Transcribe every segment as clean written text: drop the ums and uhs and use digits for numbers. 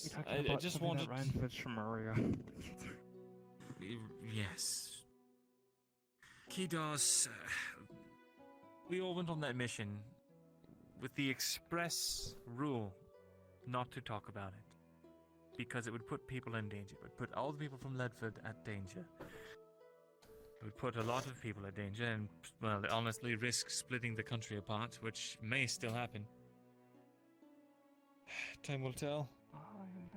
Yes, You're I talking about just something wanted. that rhymes with Shamaria. Yes. Kidos, we all went on that mission with the express rule not to talk about it. Because it would put people in danger. It would put all the people from Ledford at danger. It would put a lot of people at danger and, well, honestly risk splitting the country apart, which may still happen. Time will tell. Oh, and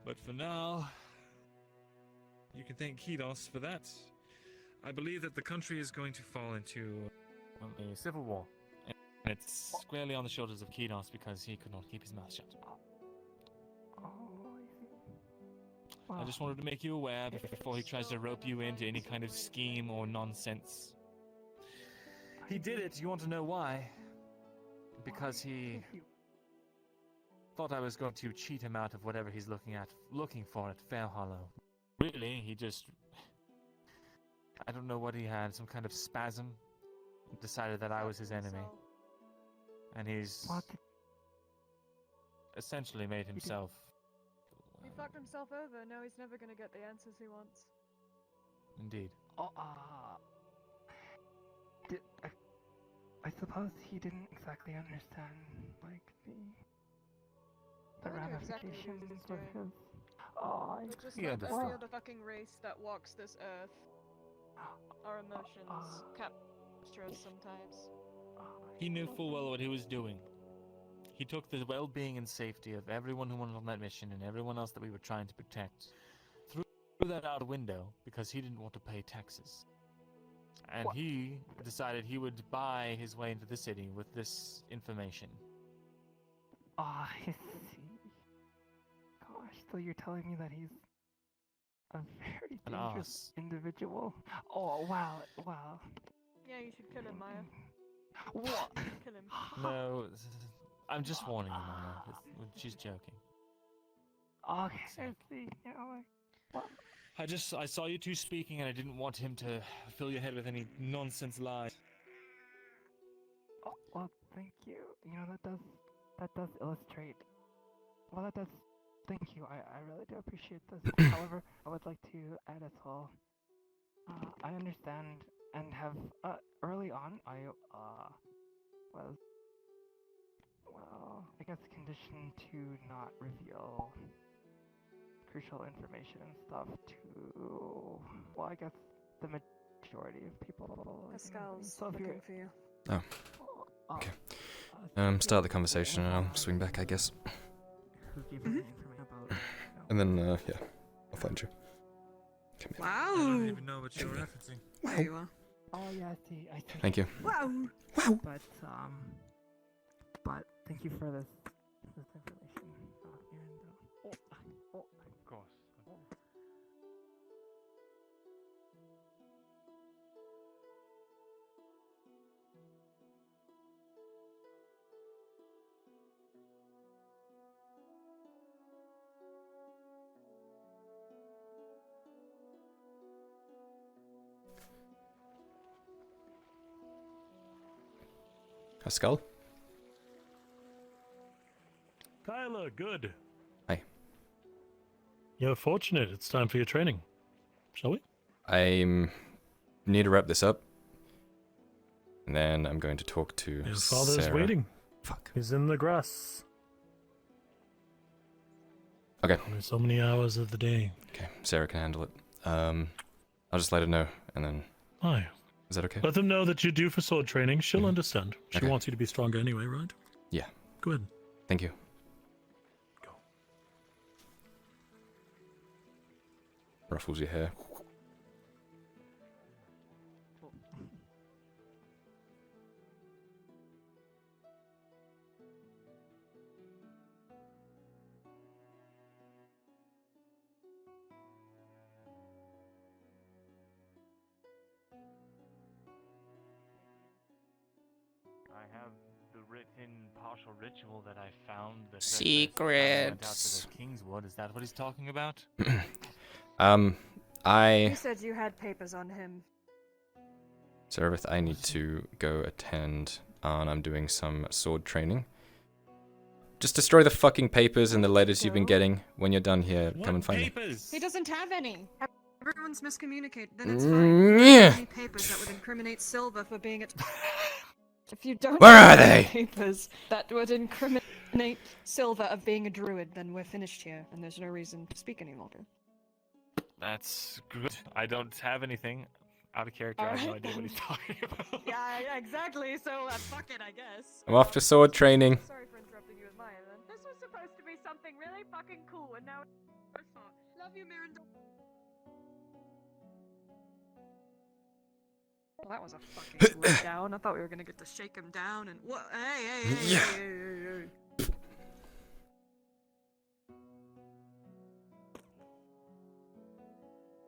But for now, you can thank Kidos for that. I believe that the country is going to fall into a civil war. And it's squarely on the shoulders of Kidos because he could not keep his mouth shut. oh, I see. I just wanted to make you aware before he tries to rope you into any kind of scheme or nonsense. He did it. You want to know why? Because he thought I was going to cheat him out of whatever he's looking for at Fair Hollow. Really, he just... I don't know what he had, some kind of spasm. Decided that I was his enemy. And he's What? essentially made himself... He fucked himself over, now he's never gonna get the answers he wants. Indeed. Oh, I suppose he didn't exactly understand, like, the I wonder exactly what ramifications he's of doing. his... Oh, But just Yeah, like that's every fine. other fucking race that walks this earth, our emotions capture us sometimes. He knew full well what he was doing. He took the well-being and safety of everyone who went on that mission and everyone else that we were trying to protect. Threw that out a window because he didn't want to pay taxes. And What? he decided he would buy his way into the city with this information. I see. Gosh, so you're telling me that he's a very An dangerous ass. individual? Oh, wow, wow. Yeah, you should kill him, Maya. What? Kill him. No, I'm just warning you, Maya. She's joking. Okay, I sake. see. You know, like, what? I saw you two speaking and I didn't want him to fill your head with any nonsense lies. Oh, well, thank you. You know, that does illustrate. Well, that does. Thank you. I really do appreciate this. However, I would like to add as well. I understand and have early on I was, well, I guess conditioned to not reveal crucial information and stuff to, well, I guess the majority of people. Pascal's So if you're, looking for you. Oh, uh, okay. thank Start you. the conversation and I'll swing back, I guess. Who gave us the information about, And then, yeah, I'll find you. Come here. Wow! I don't even know what you're referencing. There you are. Oh yeah, I see. Thank you. Wow! But thank you for this information. And Of course. A skull? Kyler, good. Hi. You're fortunate. It's time for your training. Shall we? I need to wrap this up. And then I'm going to talk to Your father's Sarah. waiting. Fuck. He's in the grass. Okay. Only so many hours of the day. Okay, Sarah can handle it. I'll just let her know, and then... Why? Is that okay? Let them know that you're due for sword training. She'll understand. She Okay. wants you to be stronger anyway, right? Yeah. Go ahead. Thank you. Go. Ruffles your hair. I have the written partial ritual that I found. That Secrets. went out to the Kingswood. Is that what he's talking about? You I... said you had papers on him. Seraph, I need to go attend on. I'm doing some sword training. Just destroy the fucking papers and the letters you've been getting. When you're done here, come and find me. papers? He doesn't have any. Everyone's miscommunicated. Then it's Mm, fine. yeah. Any papers that would incriminate Silva for being at. If you don't Where have are any they? papers that would incriminate Silva of being a druid, then we're finished here, and there's no reason to speak any longer. That's good. I don't have anything. Out of character, I have no idea what he's talking about. Yeah, exactly. So fuck it, I guess. I'm off to sword training. Sorry for interrupting you with mine. Then this was supposed to be something really fucking cool, and now it's not. Love you, Miranda. Well, that was a fucking letdown. I thought we were gonna get to shake him down and what? Hey, Yeah. hey.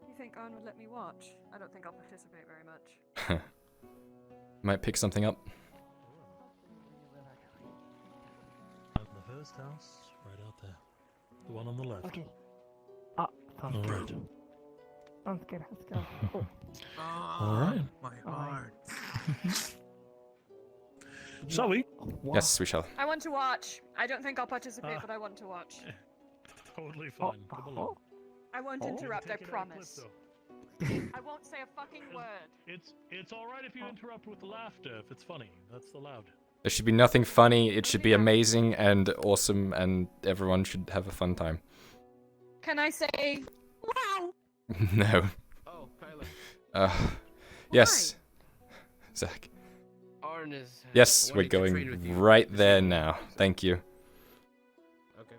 You think Arn would let me watch? I don't think I'll participate very much. Might pick something up. Out in the first house, right out there. The one on the left. Okay. Ah, sounds All good. right. Sounds good. Let's go. Oh. All right. My Alright. heart. Shall we? Wow. Yes, we shall. I want to watch. I don't think I'll participate, Ah. but I want to watch. Totally Oh, fine. Come along. oh. I won't Oh. interrupt. I Take it out of the promise. clip, I won't say a fucking word. It's all right if you interrupt with laughter if it's funny. That's allowed. There should be nothing funny. It should be amazing and awesome, and everyone should have a fun time. Can I say, wow? No. Oh, Kyler. Yes. Zach. Arn is. Yes, we're wanting to train going with you. right there now. Thank you. Okay.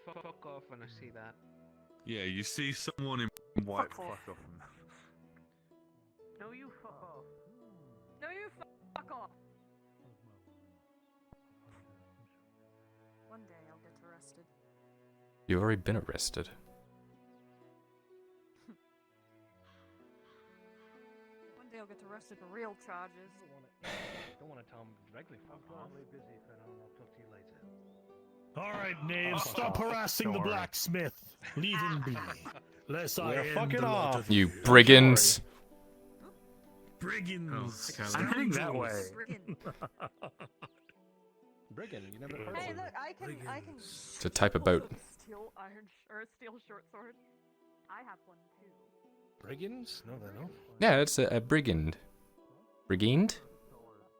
Fuck off when I see that. Yeah, you see someone in white. Fuck off. Fuck off. No, you fuck off. No, you fuck off. One day I'll get arrested. You've already been arrested. One day I'll get arrested for real charges. Don't want to tell him directly. Fuck off. I'm really busy, so I'll talk to you later. All right, Knave, stop harassing the Don't worry. blacksmith. Leave him be. Lest I We're end fucking the lot off. of You brigands. brigands. Oh, I'm heading that way. Brigand, you never heard Hey, of look, I can. It's a type of boat. Steel iron or steel short sword. I have one too. Brigands? No, they don't. Yeah, it's a brigand. Brigand?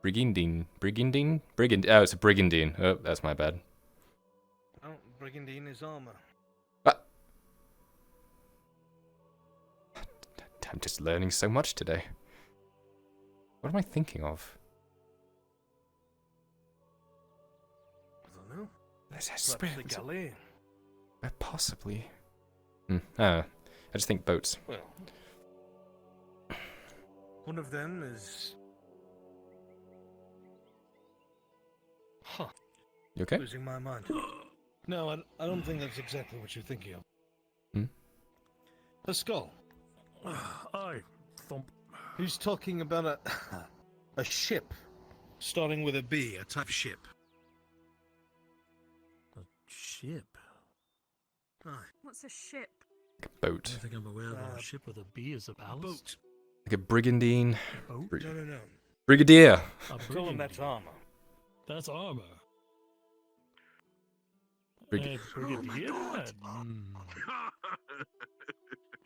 Brigandine. Brigandine? Brigand. Oh, it's a brigandine. Oh, that's my bad. Oh, Brigandine is armor. I'm just learning so much today. What am I thinking of? I don't know. There's Perhaps the galley. possibly. I just think boats. Well, one of them is. Huh. You okay? Losing my mind. No, I don't think that's exactly what you're thinking of. Hmm? A skull. Aye, thump. He's talking about a ship, starting with a B, a type of ship. A ship. Aye. What's a ship? Like a I boat. think I'm aware of a ship with a B as a ballast. Boat. Like a brigandine. A boat? Bri- No. Brigadier. A Tell him that's brigand. armor. That's armor. Brig- Brigadier?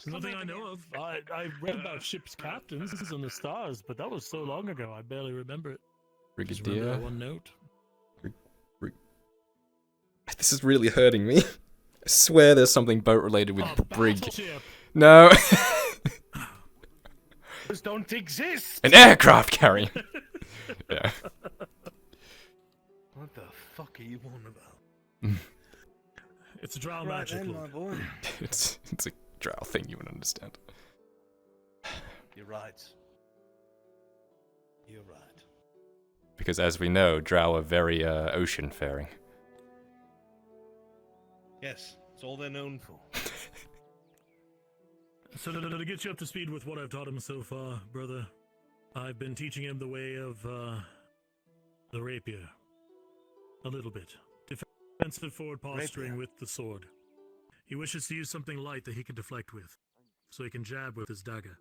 Nothing I know of. I read about ship's captains and the stars, but that was so long ago I barely remember it. Just remember Brigadier. that one note. This is really hurting me. I swear there's something boat related with A brig. battleship. No. Those don't exist! An aircraft carrier. Yeah. What the fuck are you on about? It's a drow Right magic, then, my look. boy. It's a drow thing you would understand. You're right. You're right. Because as we know, drow are very ocean faring. Yes, it's all they're known for. So to get you up to speed with what I've taught him so far, brother, I've been teaching him the way of the rapier. A little bit. Defensive forward posturing Rapier. with the sword. He wishes to use something light that he can deflect with, so he can jab with his dagger.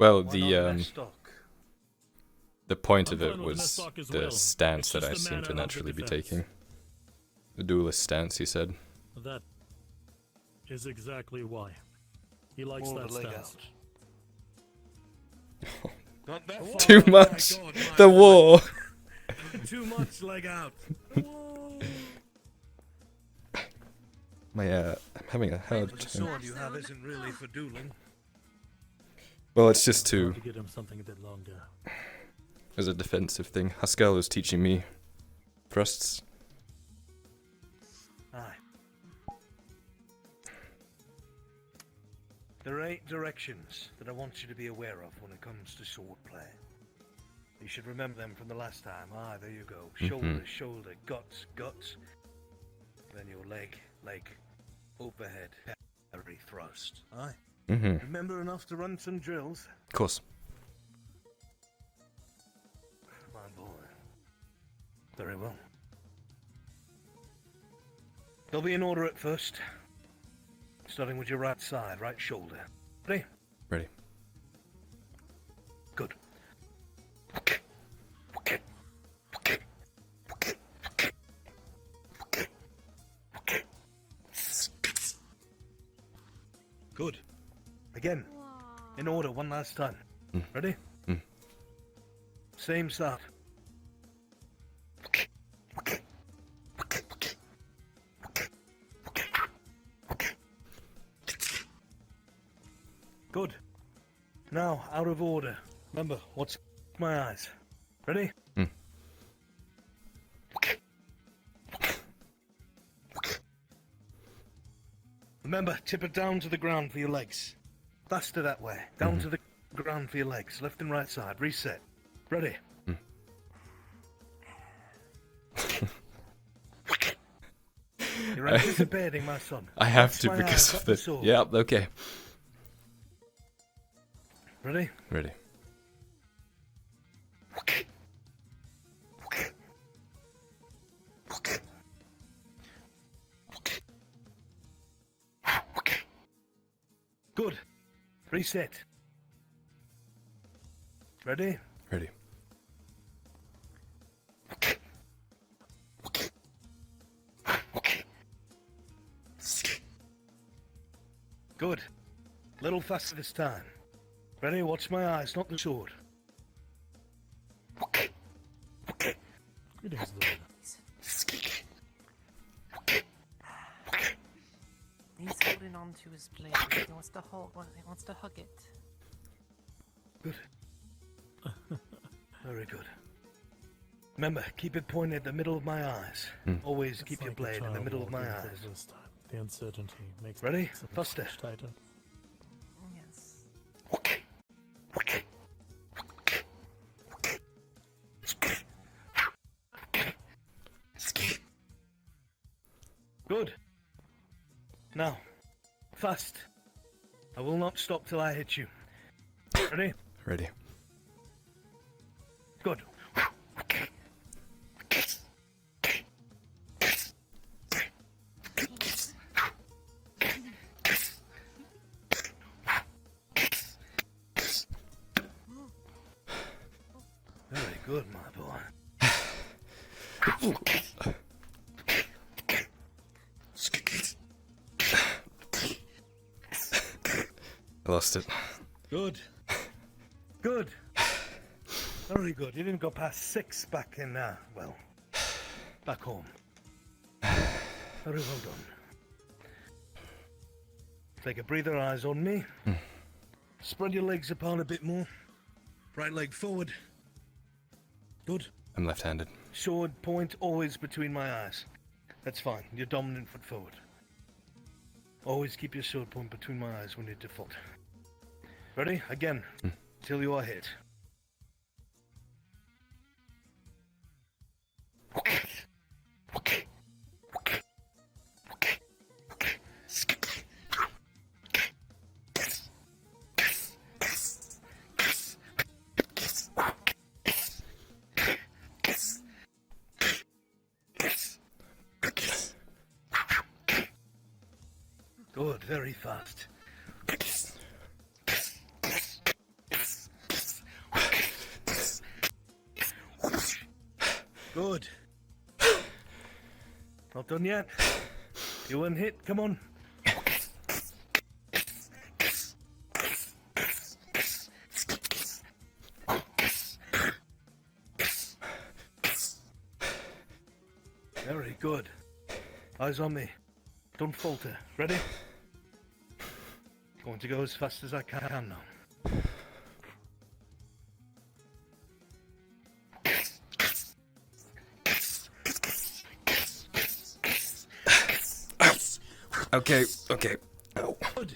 Well, Why the not less stock? the point I'm of it fine with less was stock as the well. stance It's that I just the seem man to out of the naturally be defense. taking. The duelist stance, he said. That is exactly why. He likes Pull that the leg stance. out. Not that far, Too oh my much! God, my The boy. war! Too much leg out. I'm having a hard The time. sword you have isn't really for dueling. Well, it's just I'll to, have to get him something a bit longer. as a defensive thing. Haskell is teaching me thrusts. Aye. There are 8 directions that I want you to be aware of when it comes to sword play. You should remember them from the last time. Aye, there you go. Shoulder, shoulder, guts, guts. Then your leg, leg, overhead, parry, thrust. Aye. Mm-hmm. Remember enough to run some drills? Of course. My boy. Very well. They'll be in order at first. Starting with your right side, right shoulder. Ready? Ready. Good. Good. Again. In order, one last time. Ready? Same start. Good. Now, out of order. Remember, what's my eyes? Ready? Remember, tip it down to the ground for your legs. Faster that way. Down to the ground for your legs. Left and right side. Reset. Ready? You're anticipating, my son. I have That's to my because eyes, of up the... sword. Yeah, okay. Ready? Ready. Good. Reset. Ready? Ready. Good. Little faster this time. Ready? Watch my eyes, not the sword. Greetings, Lord. He's holding on to his blade. He wants to hold. He wants to hug it. Good. Very good. Remember, keep it pointed at the middle of my eyes. Always It's keep your like a blade in the child middle of my walking for eyes. the first time. The uncertainty makes Ready? the Faster. touch tighter. Yes. Good. Now, fast. I will not stop till I hit you. Ready? Ready. Good. Very good, my boy. I lost it. Good. Good. Very good. You didn't go past 6 back in, well, back home. Very well done. Take a breather, eyes on me. Spread your legs apart a bit more. Right leg forward. Good. I'm left-handed. Sword point always between my eyes. That's fine. Your dominant foot forward. Always keep your sword point between my eyes when you default. Ready? Again. Till you are hit. Good, very fast. Good. Not done yet. You weren't hit. Come on. Very good. Eyes on me. Don't falter. Ready? Going to go as fast as I can now. Okay, okay. Oh. Good.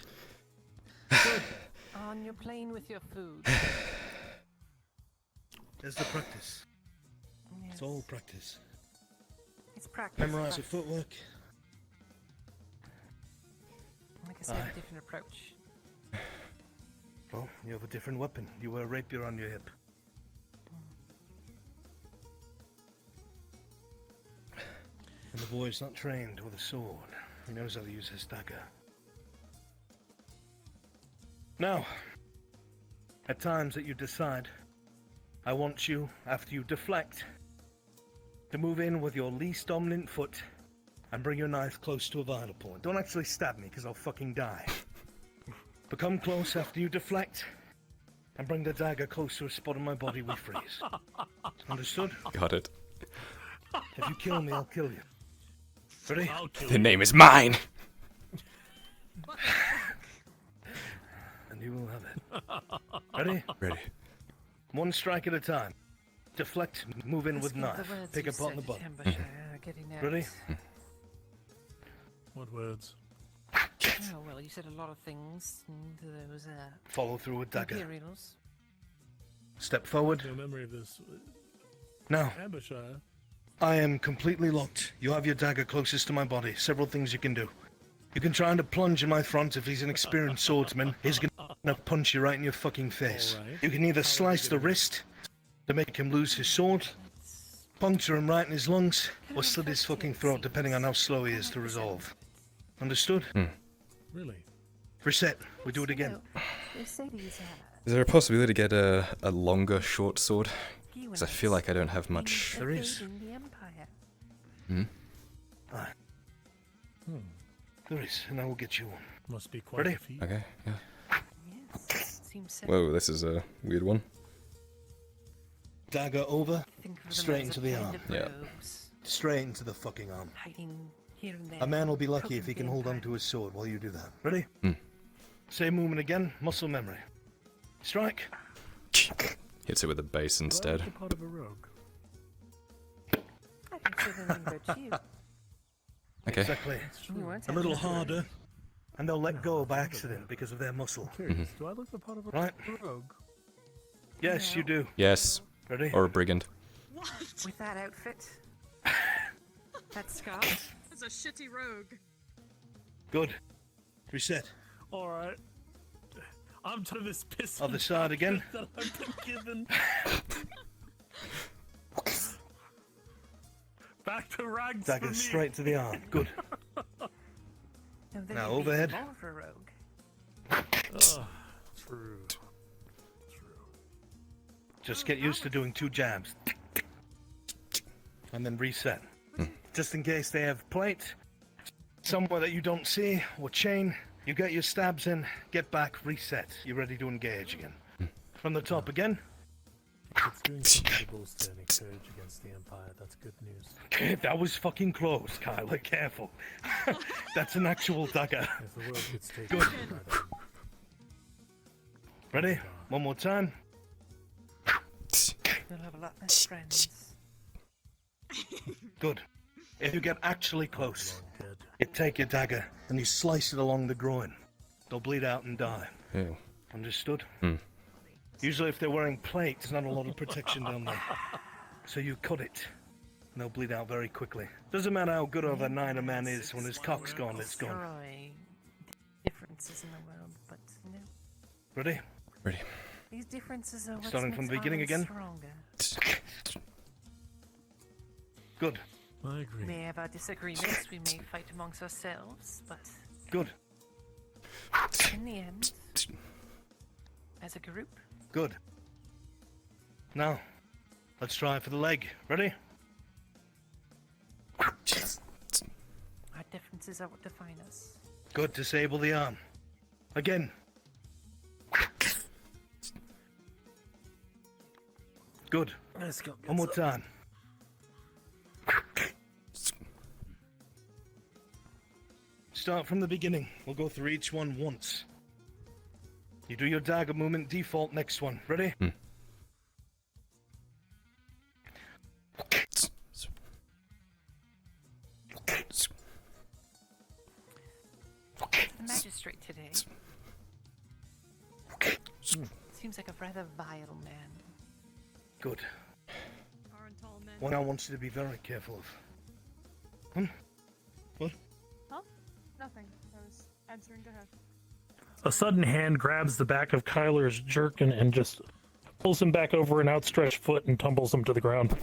On you're playing with your food. There's the practice. Yes. It's all practice. It's practice. Memorize your footwork. Like I said, a different approach. Well, you have a different weapon. You wear a rapier on your hip. And the boy's not trained with a sword. He knows how to use his dagger. Now, at times that you decide, I want you, after you deflect, to move in with your least dominant foot and bring your knife close to a vital point. Don't actually stab me, because I'll fucking die. But come close after you deflect and bring the dagger close to a spot on my body we freeze. Understood? Got it. If you kill me, I'll kill you. Ready? I'll kill The you. name is mine. And you will have it. Ready? Ready. One strike at a time. Deflect, move in with knife. Pick up on the butt. Ready? What words? Oh, well, you said a lot of things. Those Follow through with dagger. Imperials. Step forward. No memory of this. Now, Abishire. I am completely locked. You have your dagger closest to my body. Several things you can do. You can try to plunge in my front if he's an experienced swordsman. He's gonna punch you right in your fucking face. Alright. You can either slice the wrist to make him lose his sword, puncture him right in his lungs, or slit his fucking throat depending on how slow he is to resolve. Understood? Really? Reset. We do it again. Is there a possibility to get a longer short sword? Because Because I feel like I don't have much. There is. Hmm? Aye. There is, and I will get you one. Must be quite Ready? a feat. Okay, yeah. Yes, seems so. Whoa, this is a weird one. Dagger over, Think of them straight as into a the kind arm. of Yeah. rogues, straight into the fucking arm. hiding here and there. A man will be lucky if poking he can the hold on empire. to his sword while you do that. Ready? Hmm. Same movement again, muscle memory. Strike. Hits it with a base instead. What's the part of a rogue? I didn't say anything about you. Okay. Exactly. You weren't A little having harder, and they'll let go by accident because of their muscle. Curious, do I look the part of a Right. rogue? Yes, you do. Yes. Ready? Or a brigand. with that outfit. That scarf. It's a shitty rogue. Good. Reset. Alright. I'm to this piss. Other side again. that I've been given. Back to rags Dagger for me. straight to the arm. Good. And then Now you'd be overhead. more of a rogue. Ugh, true. Just get used to doing 2 jabs. And then reset. Just in case they have plate, somewhere that you don't see, or chain, you get your stabs in, get back, reset. You're ready to engage again. From the top again. It's doing something to bolster any courage against the Empire. That's good news. That was fucking close, Kyler. Careful. That's an actual dagger. If the world gets taken Good. by them, Ready? One more time. You'll have a lot less friends. Good. If you get actually close, long dead. you take your dagger and you slice it along the groin. They'll bleed out and die. Ew. Understood? Hmm. Usually if they're wearing plate, there's not a lot of protection down there. So you cut it, and they'll bleed out very quickly. Doesn't matter how good of a nine a man is, when his cock's gone, it's gone. Destroy differences in the world, but no. Ready? Ready. These differences are what Starting from the beginning again? Stronger. Good. I agree. We may have our disagreements, we may fight amongst ourselves, but Good. in the end, as a group, Good. Now, let's try for the leg. Ready? Our differences are what define us. Good. Disable the arm. Again. Good. Let's go. One more time. Start from the beginning. We'll go through each one once. You do your dagger movement, default next one. Ready? The magistrate today. Seems like a rather vile man. Good. Aren't all men? One I want you to be very careful of. What? Huh? Nothing. I was answering to her. A sudden hand grabs the back of Kyler's jerkin and just pulls him back over an outstretched foot and tumbles him to the ground.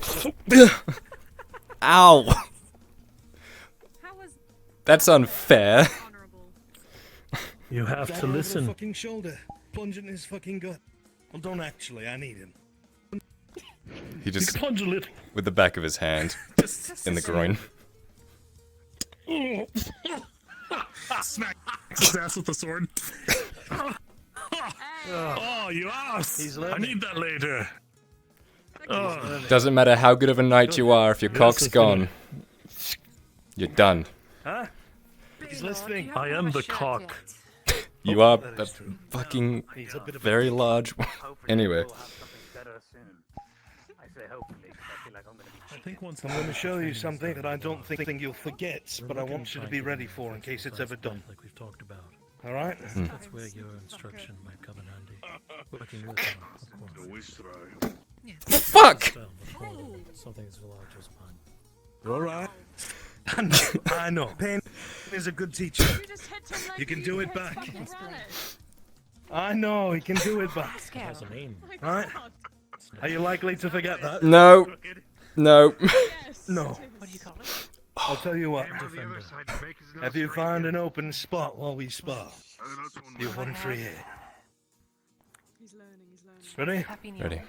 Ow! How was That's unfair. honorable? You have Grab to him over the listen. fucking shoulder. Plunge it in his fucking gut. Well, don't actually. I need him. He just, Plunge a little. with the back of his hand, in the groin. Smack his ass with the sword. Oh, you ass! He's I learning. need that later. Oh. Doesn't matter how good of a knight you are, if your Yes, cock's it's gone, you're done. Huh? He's listening. I am the cock. You are that a is true. fucking He's a bit of a very large one. Anyway. I think once I'm going to show you something that I don't think you'll forget, but I want you to be ready for in case it's ever done. Like we've talked about. All right? That's where your instruction might come in handy. Working with him, of course. Fuck! Well, before something as large as mine. All right. I know. Pain is a good teacher. You just hit him like You can you do it hit back. fucking rabbit. I know. He can do it back. It has a name. Oh my All right? God. Are you likely to forget that? No. No. Yes. No. What do you call it? I'll tell you what. If you find an open spot while we spar, you've won free here. He's learning. He's learning. Ready? Happy New Ready. Year.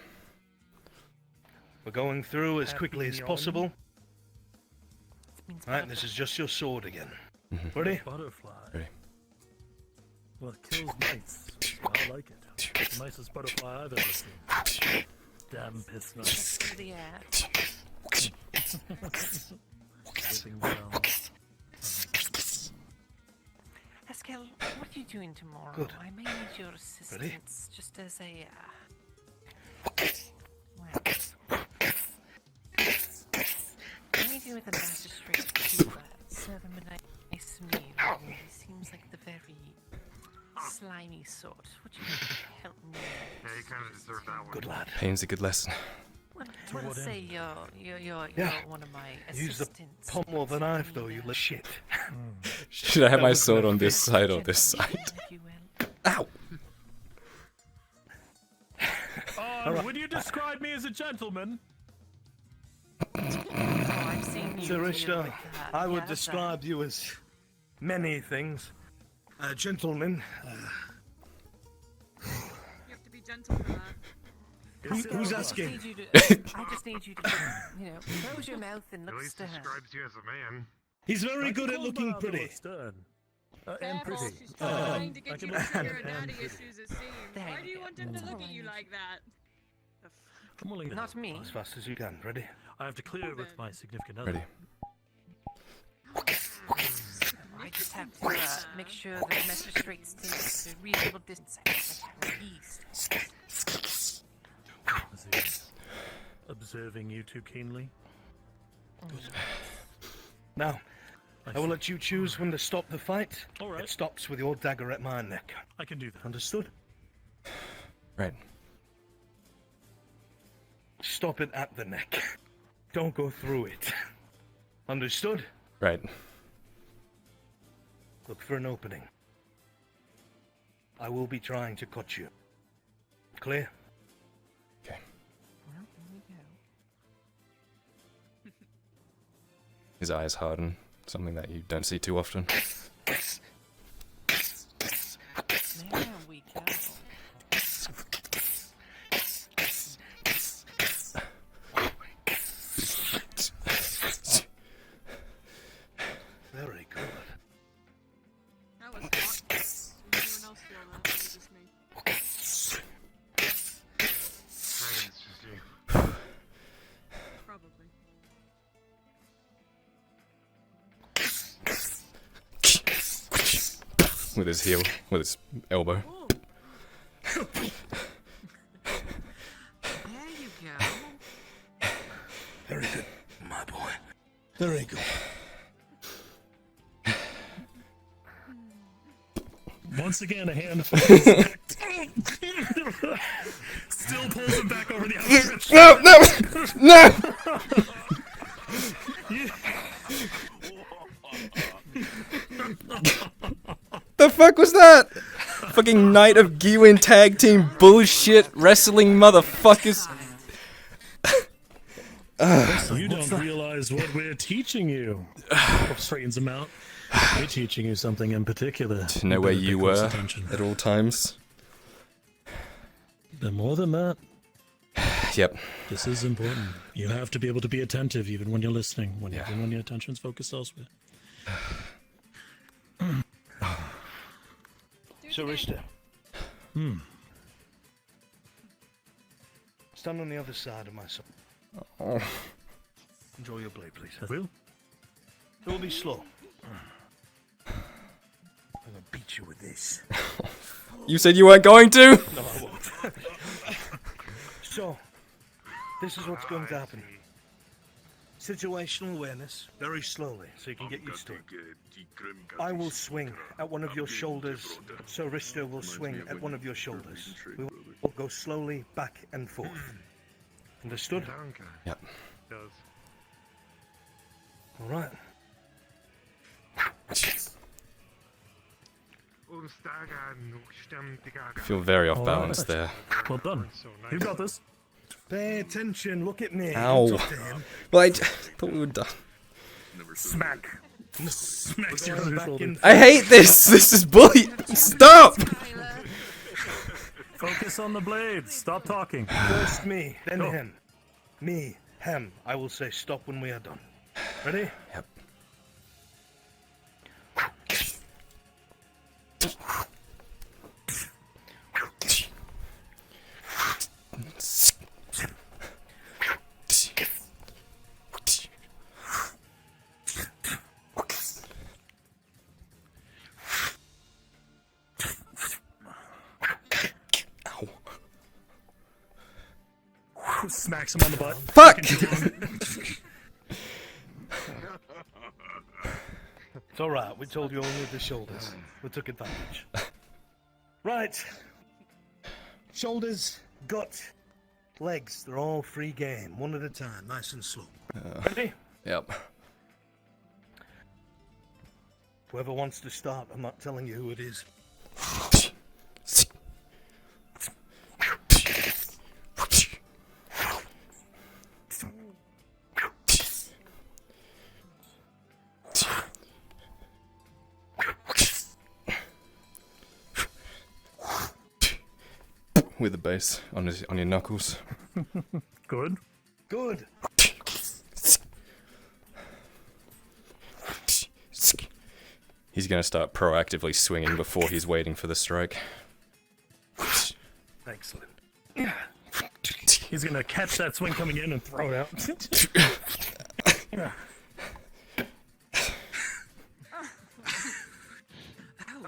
We're going through as quickly as possible. It means All right, this is just your sword again. Ready? Butterfly. Ready. Well, it kills mice. I like it. It's the nicest butterfly I've ever seen. Damn piss nice. to the air. Living well. Haskell, what are you doing tomorrow? Good. I may need your assistance just as a, well, I need you with a magistrate to serve him a nice meal. He seems like the very slimy sort. Would you help me? Yeah, you kind of deserve that one. Good lad. Pain's a good lesson. Well, what say you're Yeah. one of my Use the assistants. pommel of the knife, though, you little shit. Should I have my was sword my on this side or this side? If you will. Ow! Would you describe me as a gentleman? Oh, I've seen you deal Sarishta, with that. I would Yes, describe you as many things. A gentleman. You have to be gentle for that. Who's I just asking? need you to, I just need you to, close your mouth and At look least stern. describes you as a man. He's very I good can at call looking Barbara pretty. Stern. And Careful, pretty. she's trying to I get can you to look figure and out daddy pretty. issues, it seems. There Why you do you go. want him to That's look all at I you need. like that? I'm willing to Not me. As fast as you can. Ready? I have to clear it with my significant other. Ready. I just have to make sure that magistrate stays at a reasonable distance. At least. Is he observing you too keenly? Now, I will let you choose when to stop the fight. All right. It stops with your dagger at my neck. I can do that. Understood? Right. Stop it at the neck. Don't go through it. Understood? Right. Look for an opening. I will be trying to cut you. Clear? Okay. Well, here we go. His eyes harden. Something that you don't see too often. There we go. with his heel, with his elbow. There you go. Very good, my boy. Very good. Once again, a hand still pulls him back over the outstretched. No, no, no! The fuck was that? Fucking Knight of Gewin tag team bullshit wrestling motherfuckers. You don't realize what we're teaching you. Straightens him out. We're teaching you something in particular. To know where better you pay close were attention. at all times. And more than that, Yep. this is important. You have to be able to be attentive even when you're listening, even when your attention's focused elsewhere. So, Rista. Stand on the other side of my son. Oh. Enjoy your blade, please. I will. It will be slow. I'm gonna beat you with this. You said you weren't going to? No, I won't. So, this is what's going to happen. Situational awareness, very slowly, so you can get used to it. I will swing at one of your shoulders, so Risto will swing at one of your shoulders. We will go slowly back and forth. Understood? Yep. Alright. I feel very off balance there. Well done. You got this. Pay attention, look at me. Ow. Talk to him. Well, I thought we were done. Smack. Smacks you on the Back shoulder. and I hate this! This is bully! Stop! Kyler. Focus on the blades. Stop talking. first me, then Go. him. Me, him. I will say stop when we are done. Ready? Yep. Smacks him on the butt. Fuck! It's alright, we told you only with the shoulders. We took advantage. Right. Shoulders, gut, legs, they're all free game. One at a time, nice and slow. Ready? Yep. Whoever wants to start, I'm not telling you who it is. With the base on your knuckles. Good. Good. He's gonna start proactively swinging before he's waiting for the strike. Excellent. He's gonna catch that swing coming in and throw it out. Oh,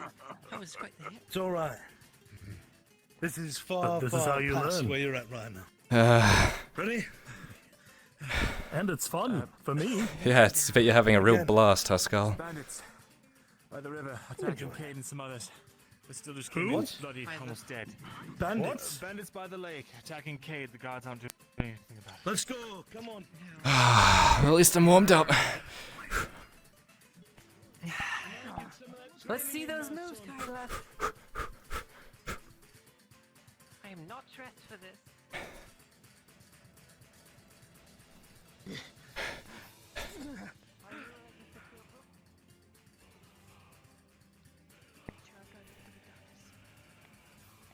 that was quite the hit. It's alright. This is far, This is far how you past learn. where you're at right now. Ready? And it's fun for me. Yeah, it's bet you're having a real Again. blast, Haskell. Bandits by the river attacking Cade and some others. But still just Who? Cade bloody almost dead. Bandits. Bandits by the lake attacking Cade. The guards aren't doing anything about it. Let's go. Come on. Well, at least I'm warmed up. Let's see those moves, Kyler. I am not dressed for this.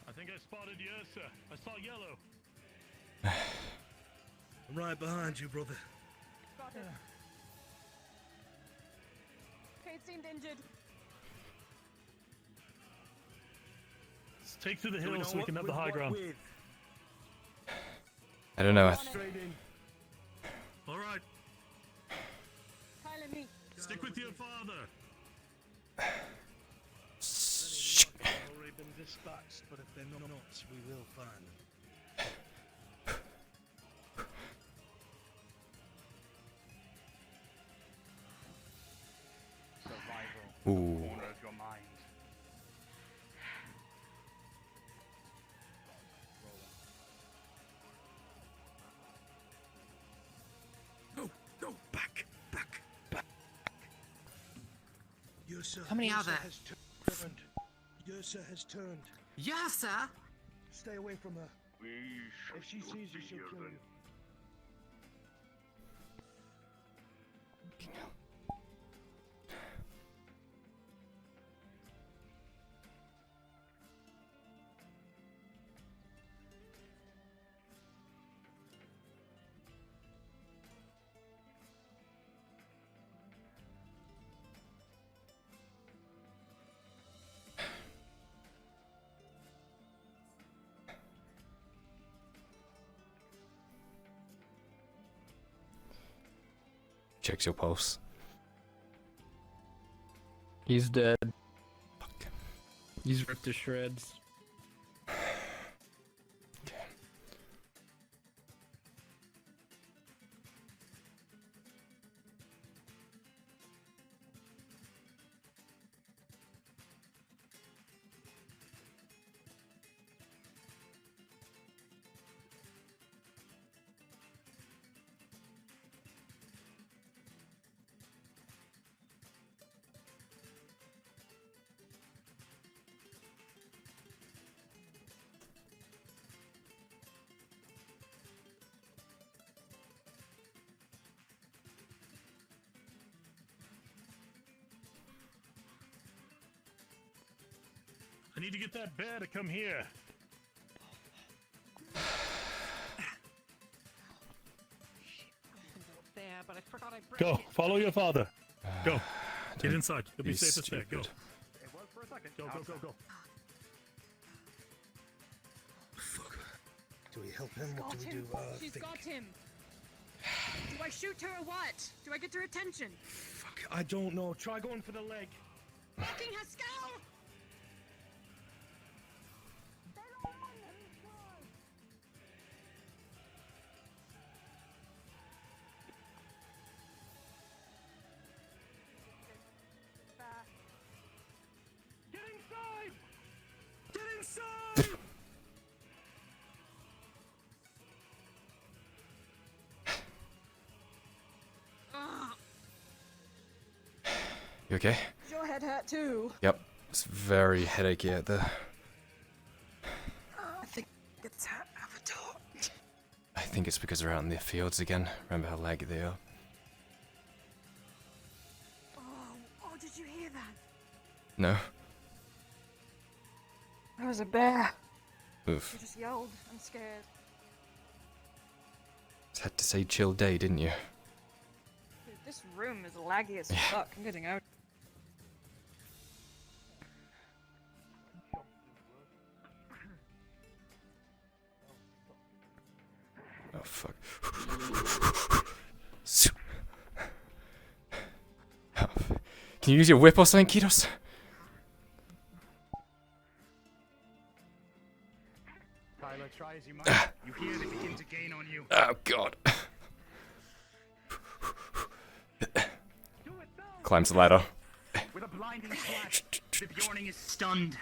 I think I spotted Yersa. I saw yellow. I'm right behind you, brother. Cade seemed injured. Let's take through the hills so we can have the high ground. I don't know. All right. Kyler, me. Stick with your father. dispatched, but if they're not, we will find them. Survival. Ooh. Corner of your mind. No, back. Yursa, How many are there? has turned. Yursa has turned. Yes, sir. Stay away from her. We If she sees you, she'll kill you. Checks your pulse. He's dead. Fuck. He's ripped to shreds. I need to get that bear to come here. There, but I forgot I brushed Go, it. follow your father. Go. Get Don't inside. You'll be be safest there. Go. stupid. It was for a second. Go. Fuck. Do we help him? What do we do? She's Think. got him. Do I shoot her or what? Do I get her attention? Fuck. I don't know. Try going for the leg. Fucking her skull! Get inside! Get inside! You okay? Does your head hurt too? Yep. It's very headachy out there. I think it's her avatar. I think it's because they're out in the fields again. Remember how laggy they are? Oh, did you hear that? No? There was a bear. Oof. She just yelled. I'm scared. Just had to say chill day, didn't you? Dude, this room is laggy as fuck. I'm getting out. Oh, fuck. Oh, can you use your whip or something, Kitos? Kyler, try as you might. You hear they begin to gain on you. Oh, God. Climbs the ladder. With a blinding flash, the Bjorning is stunned.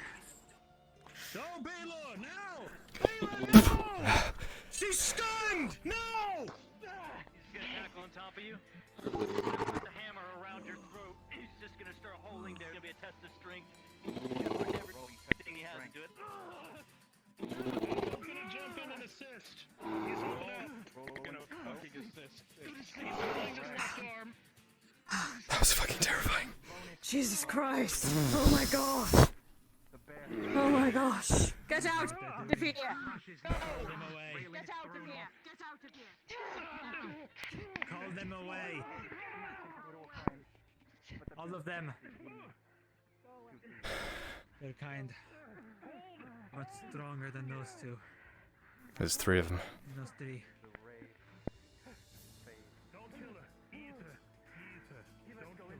Go, Baylor, now! Baylor, no! She's stunned! No! He's gonna tackle on top of you. With the hammer around your throat. He's just gonna start holding there. It's gonna be a test of strength. Everything he has to do it. I'm gonna jump in and assist. He's holding up. We're gonna fucking assist. He's holding his left arm. That was fucking terrifying. Jesus Christ. Oh my god. Oh my gosh. Get out of here. Call them away. Get out of here. Get out of here. Call them away. All of them. They're kind. Much stronger than those two. There's 3 of them. Those 3. Don't kill her. Eat her. Don't kill her.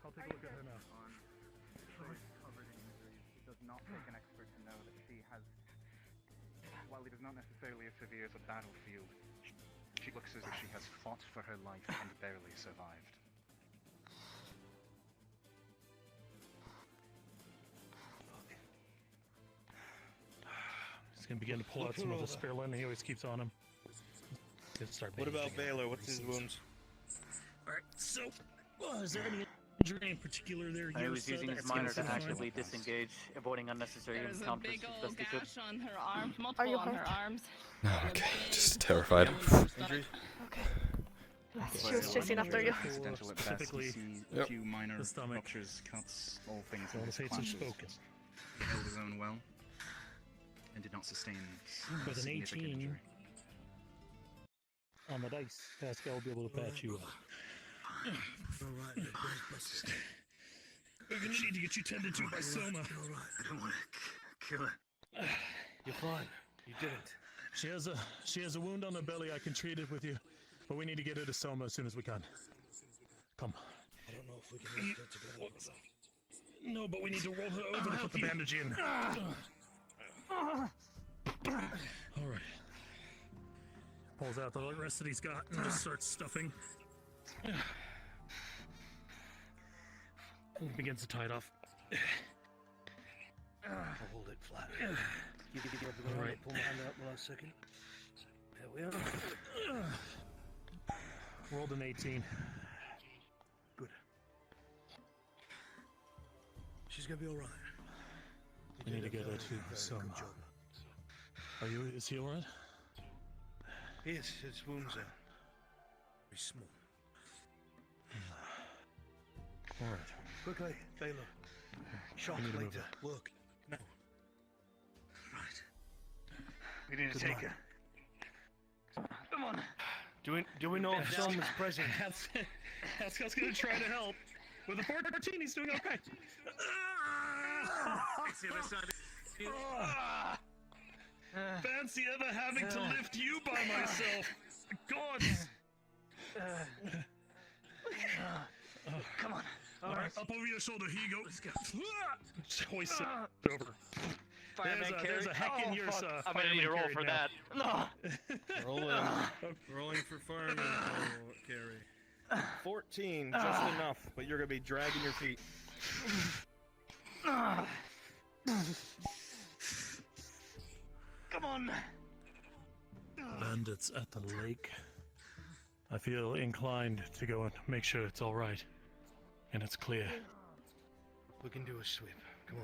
I'll take a look at her now. Covered in injuries, it does not take an expert to know that she has, while it is not necessarily as severe as a battlefield, she looks as if she has fought for her life and barely survived. He's gonna begin to pull out some of the spirulina he always keeps on him. What about Baylor? What's his wounds? Alright, so, is there any injury in particular there? He was using his minor to actively disengage, avoiding unnecessary There's a encounters big as old best he could. gash on her arms, multiple on her arms. Okay, just terrified. Injuries? Okay. She was chasing after you. Accidental at best, Typically, you see a Yep. few minor the stomach. ruptures, cuts, all things All in the his fates have classes. spoken. He held his own well, and did not sustain With an significant 18 injury. on the dice, Pascal will be able to patch you up. Alright, We're gonna need to get you tended to by Soma. I don't want to kill her. You're fine. You didn't. She has a wound on her belly. I can treat it with you, but we need to get her to Soma as soon as we can. Come. I don't know if we can get together. No, but we need to roll her over to put the bandage in. All right. Pulls out the rest that he's got and just starts stuffing. And begins to tie it off. I'll hold it flat. You can get All right. Pull my hand out the last second. There we are. Rolled an 18. Good. She's gonna be alright. We need to get her to Soma. Is he alright? Yes, his wounds are very small. Alright. Quickly, Baylor. Shock We need to move later. Work. Now. Right. We need to Good take luck. her. Come on. Do we know if Soma's present? Pascal's gonna try to help. With a 14, he's doing okay. It's the other side. Fancy ever having to lift you by myself. God. Come on. All right, up over your shoulder. Here you go. Let's go. Hoist it over. Fireman There's a heck in Oh, your fuck. I'm gonna need a roll fireman for carry now. that. Rolling for fireman carry. 14, just enough, but you're gonna be dragging your feet. Come on. Bandits at the lake. I feel inclined to go and make sure it's all right, and it's clear. We can do a sweep. Come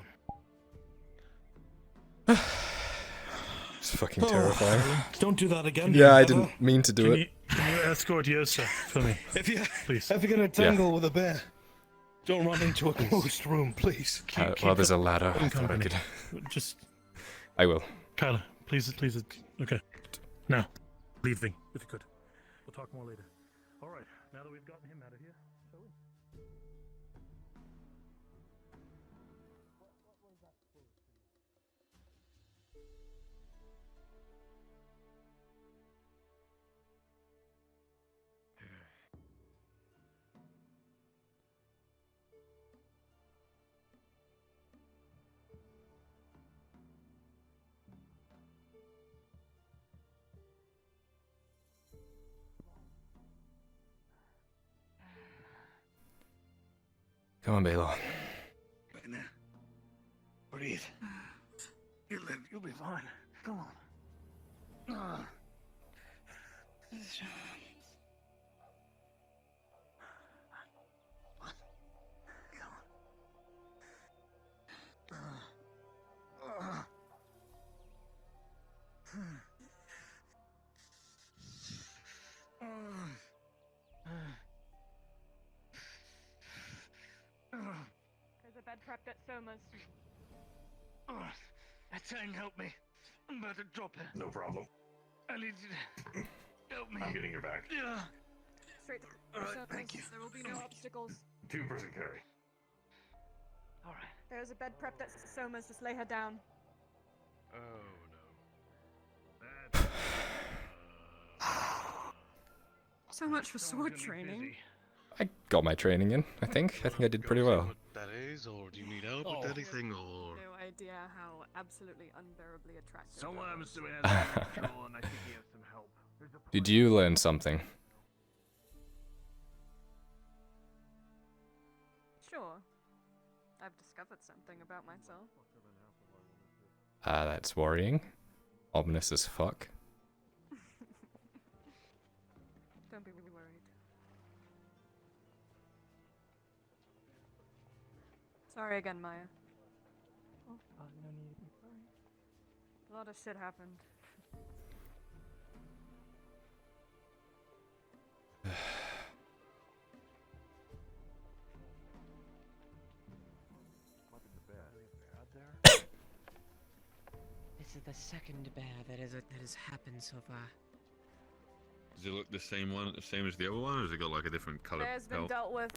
on. It's fucking terrifying. Don't do that again. Yeah, I didn't mean to do it. Can you escort Yosa for me, If please? you're gonna tangle with a bear, don't run into a closed room, please. Well, there's a ladder. I in thought I company. could. Just, I will. Kyler, please. Okay. Now, leaving, if you could. We'll talk more later. All right. Now that we've gotten him out of here, shall we? Come on, Baylor. Right now. Breathe. You live. You'll be fine. Come on. There's a bed prepped at Soma's. Tang, help me. I'm about to drop her. No problem. I need you to help me. I'm getting your back. Yeah. Straight to Soma's. thank you. There will be no obstacles. 2-person carry. All right. There's a bed prepped at Soma's. Just lay her down. Oh no. So much for sword training. I got my training in, I think. I think I did pretty well. What that is, or do you need help with anything, or... No idea how absolutely unbearably attractive. Someone that I'm was. assuming has control, and I think he has some help. Did you learn something? Sure. I've discovered something about myself. That's worrying. Ominous as fuck. Don't be really worried. Sorry again, Maya. Oh, no need to be sorry. A lot of shit happened. This is the second bear that has happened so far. Does it look the same as the other one, or has it got like a different color? Bear's been dealt with.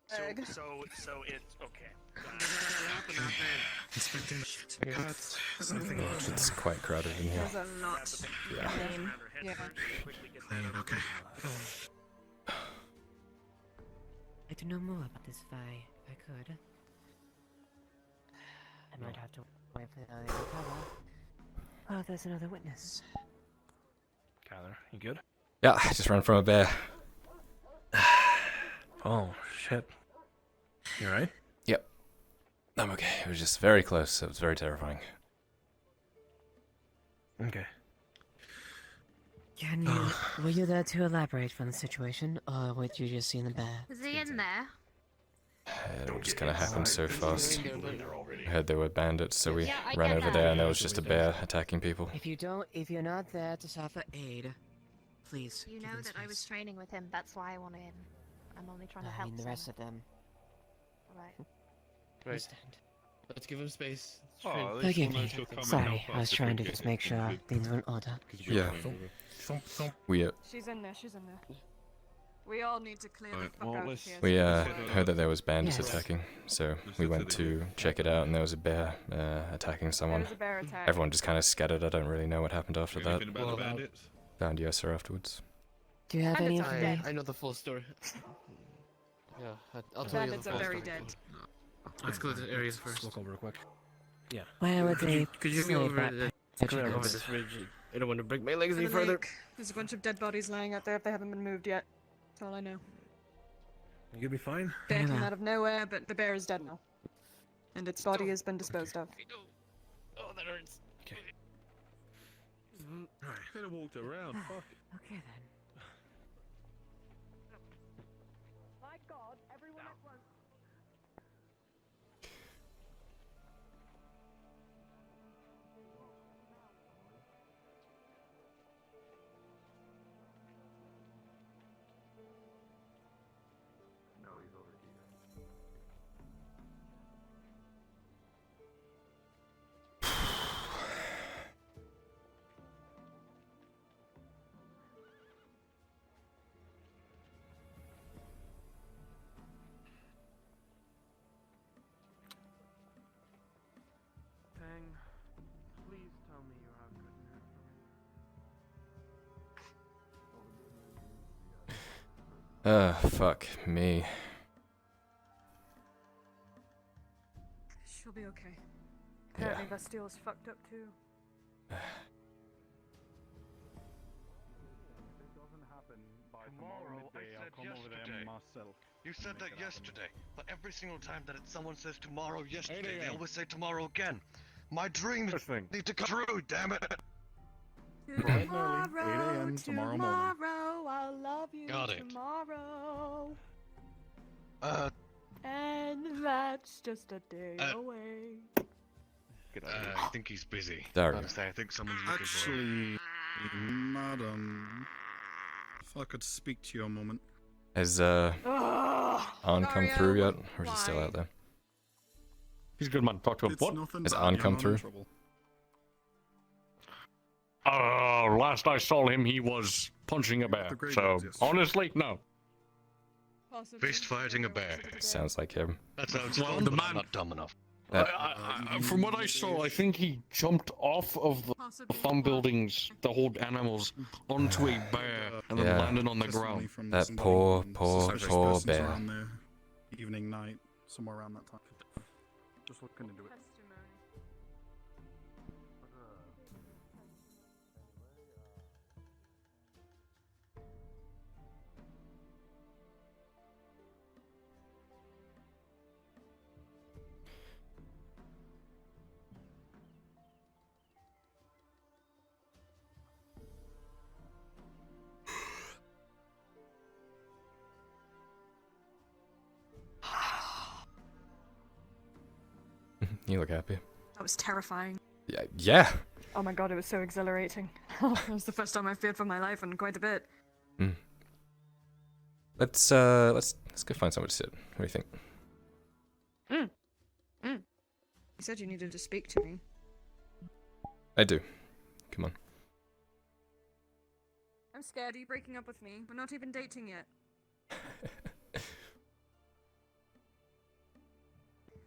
So it's okay. It's quite crowded in here. There's a lot. Yeah. Yeah. Okay. I'd to know more about this Vi, if I could. I might have to wait for the other recover. Oh, there's another witness. Kyler, you good? Yeah, I just ran from a bear. Oh, shit. You alright? Yep. I'm okay. It was just very close. It was very terrifying. Okay. Can you, were you there to elaborate on the situation, or would you just see the bear? Is he in there? It all just kind of happened so fast. I heard there were bandits, so we Yeah, I ran get over that. there, and there was just a bear attacking people. If you're not there to offer aid, please. You give know him that I was space. training with him. That's why I want him. I'm only trying to I help mean the some. rest of them. Right. Understand. Let's give him space. Forgive me. Sorry, I was trying to just make sure things were in order. Yeah. We She's in there. She's in there. We all need to clear the fuck out of here. we heard that there was bandits attacking, so we went to check it out, and there was a bear attacking someone. There was a bear attack. Everyone just kind of scattered. I don't really know what happened after that. Anything about the bandits? Found Yasser afterwards. Do you have any information? I know the full story. Yeah, I'll The tell you the bandits are full very story. dead. Let's go to the areas first. Look over quick. Yeah. Where would they Could you go slave over that clear over this ridge? I don't want to break my legs To any the further. lake. There's a bunch of dead bodies lying out there if they haven't been moved yet. That's all I know. You'll be fine? Bear came out of nowhere, but the bear is dead now. And its body has been disposed of. Oh, that hurts. Okay. Could have walked around. Fuck. Okay then. My God, everyone at once. Tang, please tell me you have good news for me. Fuck me. She'll be okay. Apparently Bastile's fucked up too. Tomorrow, I said yesterday. You said that yesterday, but every single time that someone says tomorrow yesterday, they always say tomorrow again. My dreams need to come true, damn it! Tomorrow, tomorrow morning. I'll love you Got it. tomorrow. And that's just a day away. I think he's busy. Sorry. Honestly, I think someone's looking for him. Actually, madam, if I could speak to you a moment. Has Arn come through yet, or is he still out there? He's a good man. Talk to him. It's What? nothing Has bad, Arn you're come not in through? trouble. Last I saw him, he was punching a bear. The great So, ones, yes. honestly, no. Fist fighting a bear. Sounds like him. That sounds Well, fun, the but man- I'm not dumb enough. From what I saw, I think he jumped off of the farm buildings, the whole animals, onto a bear, and then Yeah. landed on the ground. That poor Persons bear. around there, evening, night, somewhere around that time. Just looking into it. You look happy. That was terrifying. Yeah. Oh my god, it was so exhilarating. It was the first time I feared for my life in quite a bit. Let's go find somewhere to sit. What do you think? You said you needed to speak to me. I do. Come on. I'm scared. Are you breaking up with me? We're not even dating yet.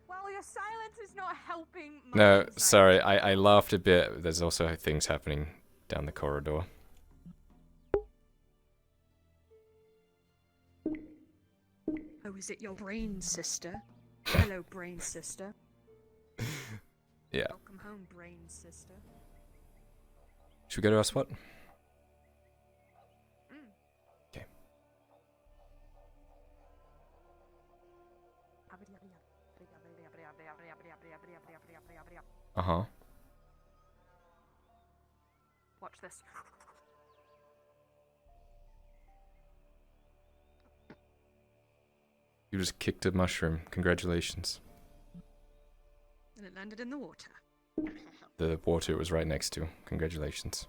Well, your silence is not helping my No, anxiety. sorry. I laughed a bit. There's also things happening down the corridor. Oh, is it your brain sister? Hello, brain sister. Yeah. Welcome home, brain sister. Should we go to our spot? Okay. Uh-huh. Watch this. You just kicked a mushroom. Congratulations. And it landed in the water. The water it was right next to. Congratulations.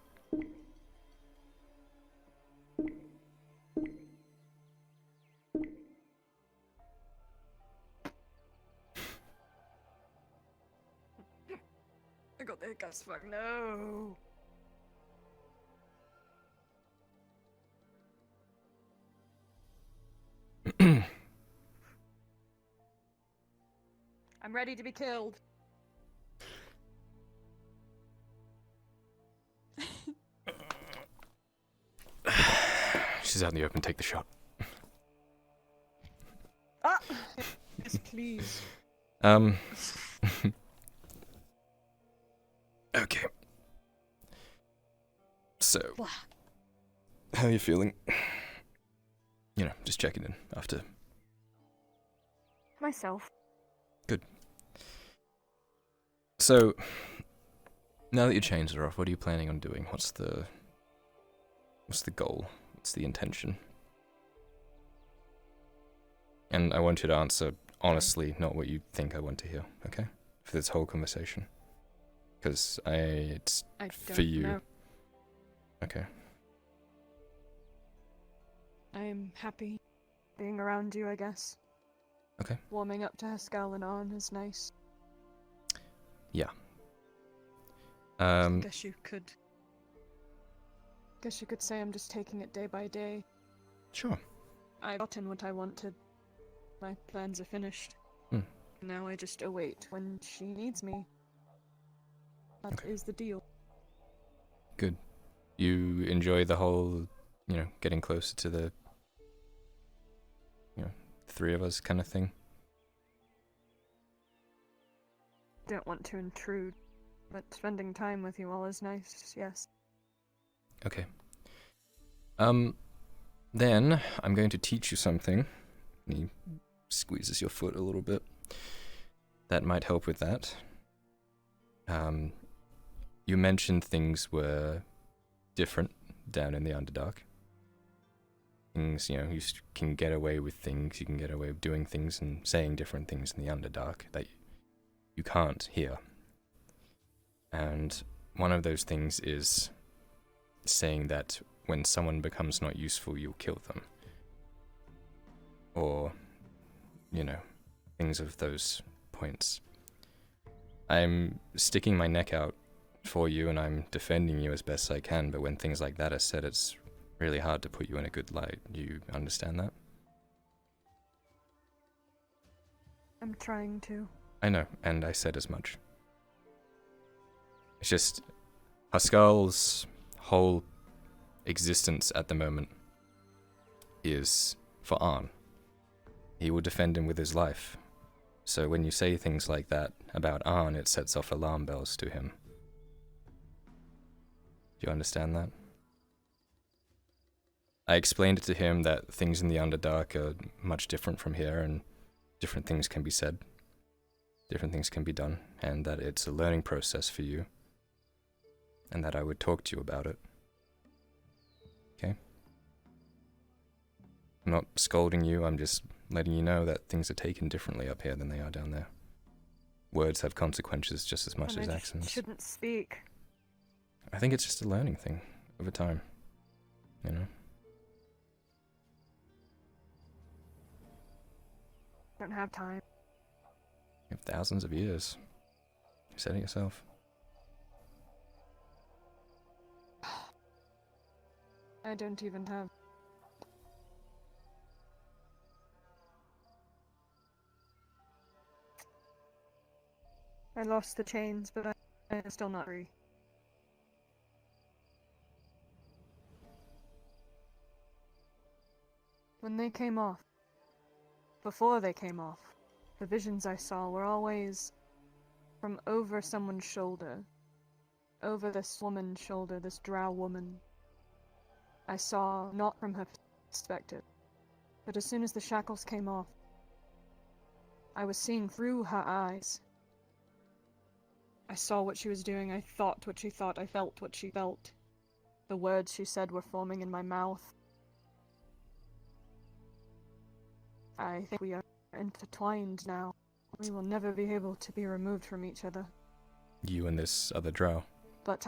I got the hiccups. Fuck no. I'm ready to be killed. She's out in the open. Take the shot. Ah! Yes, please. Okay. So, how are you feeling? You know, just checking in after. Myself. Good. So, now that your chains are off, what are you planning on doing? What's the goal? What's the intention? And I want you to answer honestly, not what you think I want to hear, okay? For this whole conversation. Because it's I for don't you. know. Okay. I am happy being around you, I guess. Okay. Warming up to Haskell and on is nice. Yeah. Guess you could say I'm just taking it day by day. Sure. I've gotten what I wanted. My plans are finished. Now I just await when she needs me. That is the deal. Good. You enjoy the whole, getting closer to the, three of us kind of thing? Don't want to intrude, but spending time with you all is nice, yes. Okay. Then I'm going to teach you something. He squeezes your foot a little bit. That might help with that. You mentioned things were different down in the Underdark. Things, you can get away with things, you can get away with doing things and saying different things in the Underdark that you can't here. And one of those things is saying that when someone becomes not useful, you'll kill them. Or, things of those points. I'm sticking my neck out for you and I'm defending you as best I can, but when things like that are said, it's really hard to put you in a good light. Do you understand that? I'm trying to. I know, and I said as much. It's just Pascal's whole existence at the moment is for Arn. He will defend him with his life. So when you say things like that about Arn, it sets off alarm bells to him. Do you understand that? I explained it to him that things in the Underdark are much different from here, and different things can be said, different things can be done, and that it's a learning process for you, and that I would talk to you about it. Okay? I'm not scolding you, I'm just letting you know that things are taken differently up here than they are down there. Words have consequences just as much as accents. Shouldn't speak. I think it's just a learning thing over time, you know? Don't have time. You have thousands of years. You said it yourself. I don't even have. I lost the chains, but I'm still not free. When they came off, before they came off, the visions I saw were always from over someone's shoulder. Over this woman's shoulder, this drow woman. I saw not from her perspective, but as soon as the shackles came off, I was seeing through her eyes. I saw what she was doing, I thought what she thought, I felt what she felt. The words she said were forming in my mouth. I think we are intertwined now. We will never be able to be removed from each other. You and this other drow. But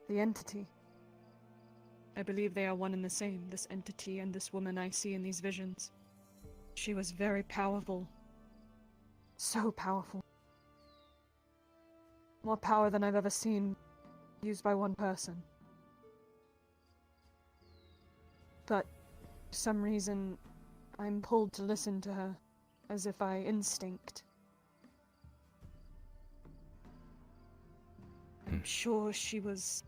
the entity. I believe they are one and the same, this entity and this woman I see in these visions. She was very powerful. So powerful. More power than I've ever seen used by one person. But for some reason, I'm pulled to listen to her, as if by instinct. I'm sure she was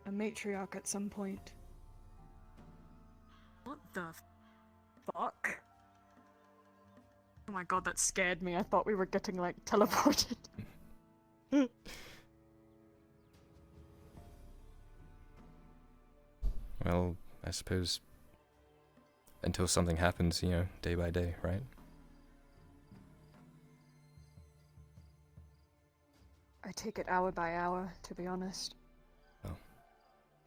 a matriarch at some point. What the fuck? Oh my god, that scared me. I thought we were getting, like, teleported. Well, I suppose until something happens, you know, day by day, right? I take it hour by hour, to be honest. Oh.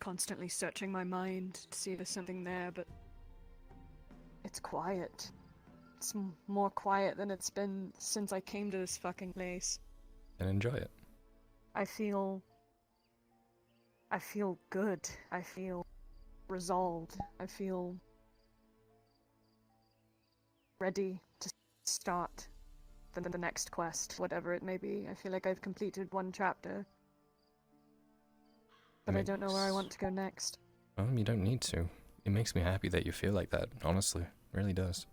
Constantly searching my mind to see if there's something there, but it's quiet. It's more quiet than it's been since I came to this fucking place. And enjoy it. I feel good. I feel resolved. I feel ready to start the next quest, whatever it may be. I feel like I've completed one chapter, but I don't know where I want to go next. Well, you don't need to. It makes me happy that you feel like that, honestly. It really does.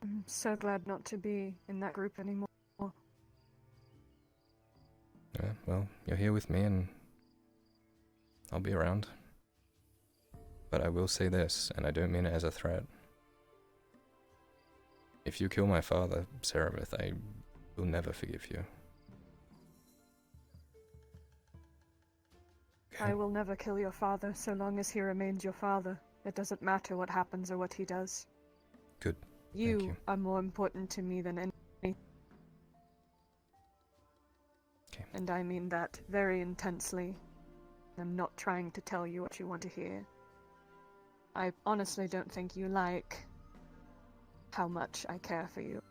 I'm so glad not to be in that group anymore. Yeah, well, you're here with me and I'll be around. But I will say this, and I don't mean it as a threat. If you kill my father, Serapith, I will never forgive you. Okay. I will never kill your father so long as he remains your father. It doesn't matter what happens or what he does. Good. You are more important to me than anything. Okay. And I mean that very intensely. I'm not trying to tell you what you want to hear. I honestly don't think you like how much I care for you.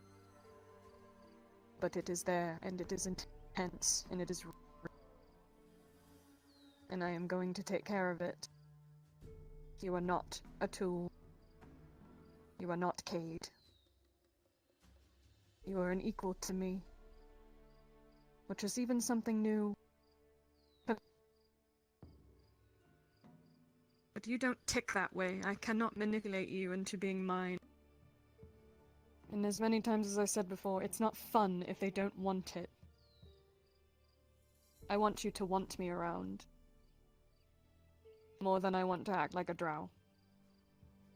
But it is there, and it is intense, and it is real. And I am going to take care of it. You are not a tool. You are not Cade. You are an equal to me. Which is even something new. But you don't tick that way. I cannot manipulate you into being mine. And as many times as I said before, it's not fun if they don't want it. I want you to want me around. More than I want to act like a drow.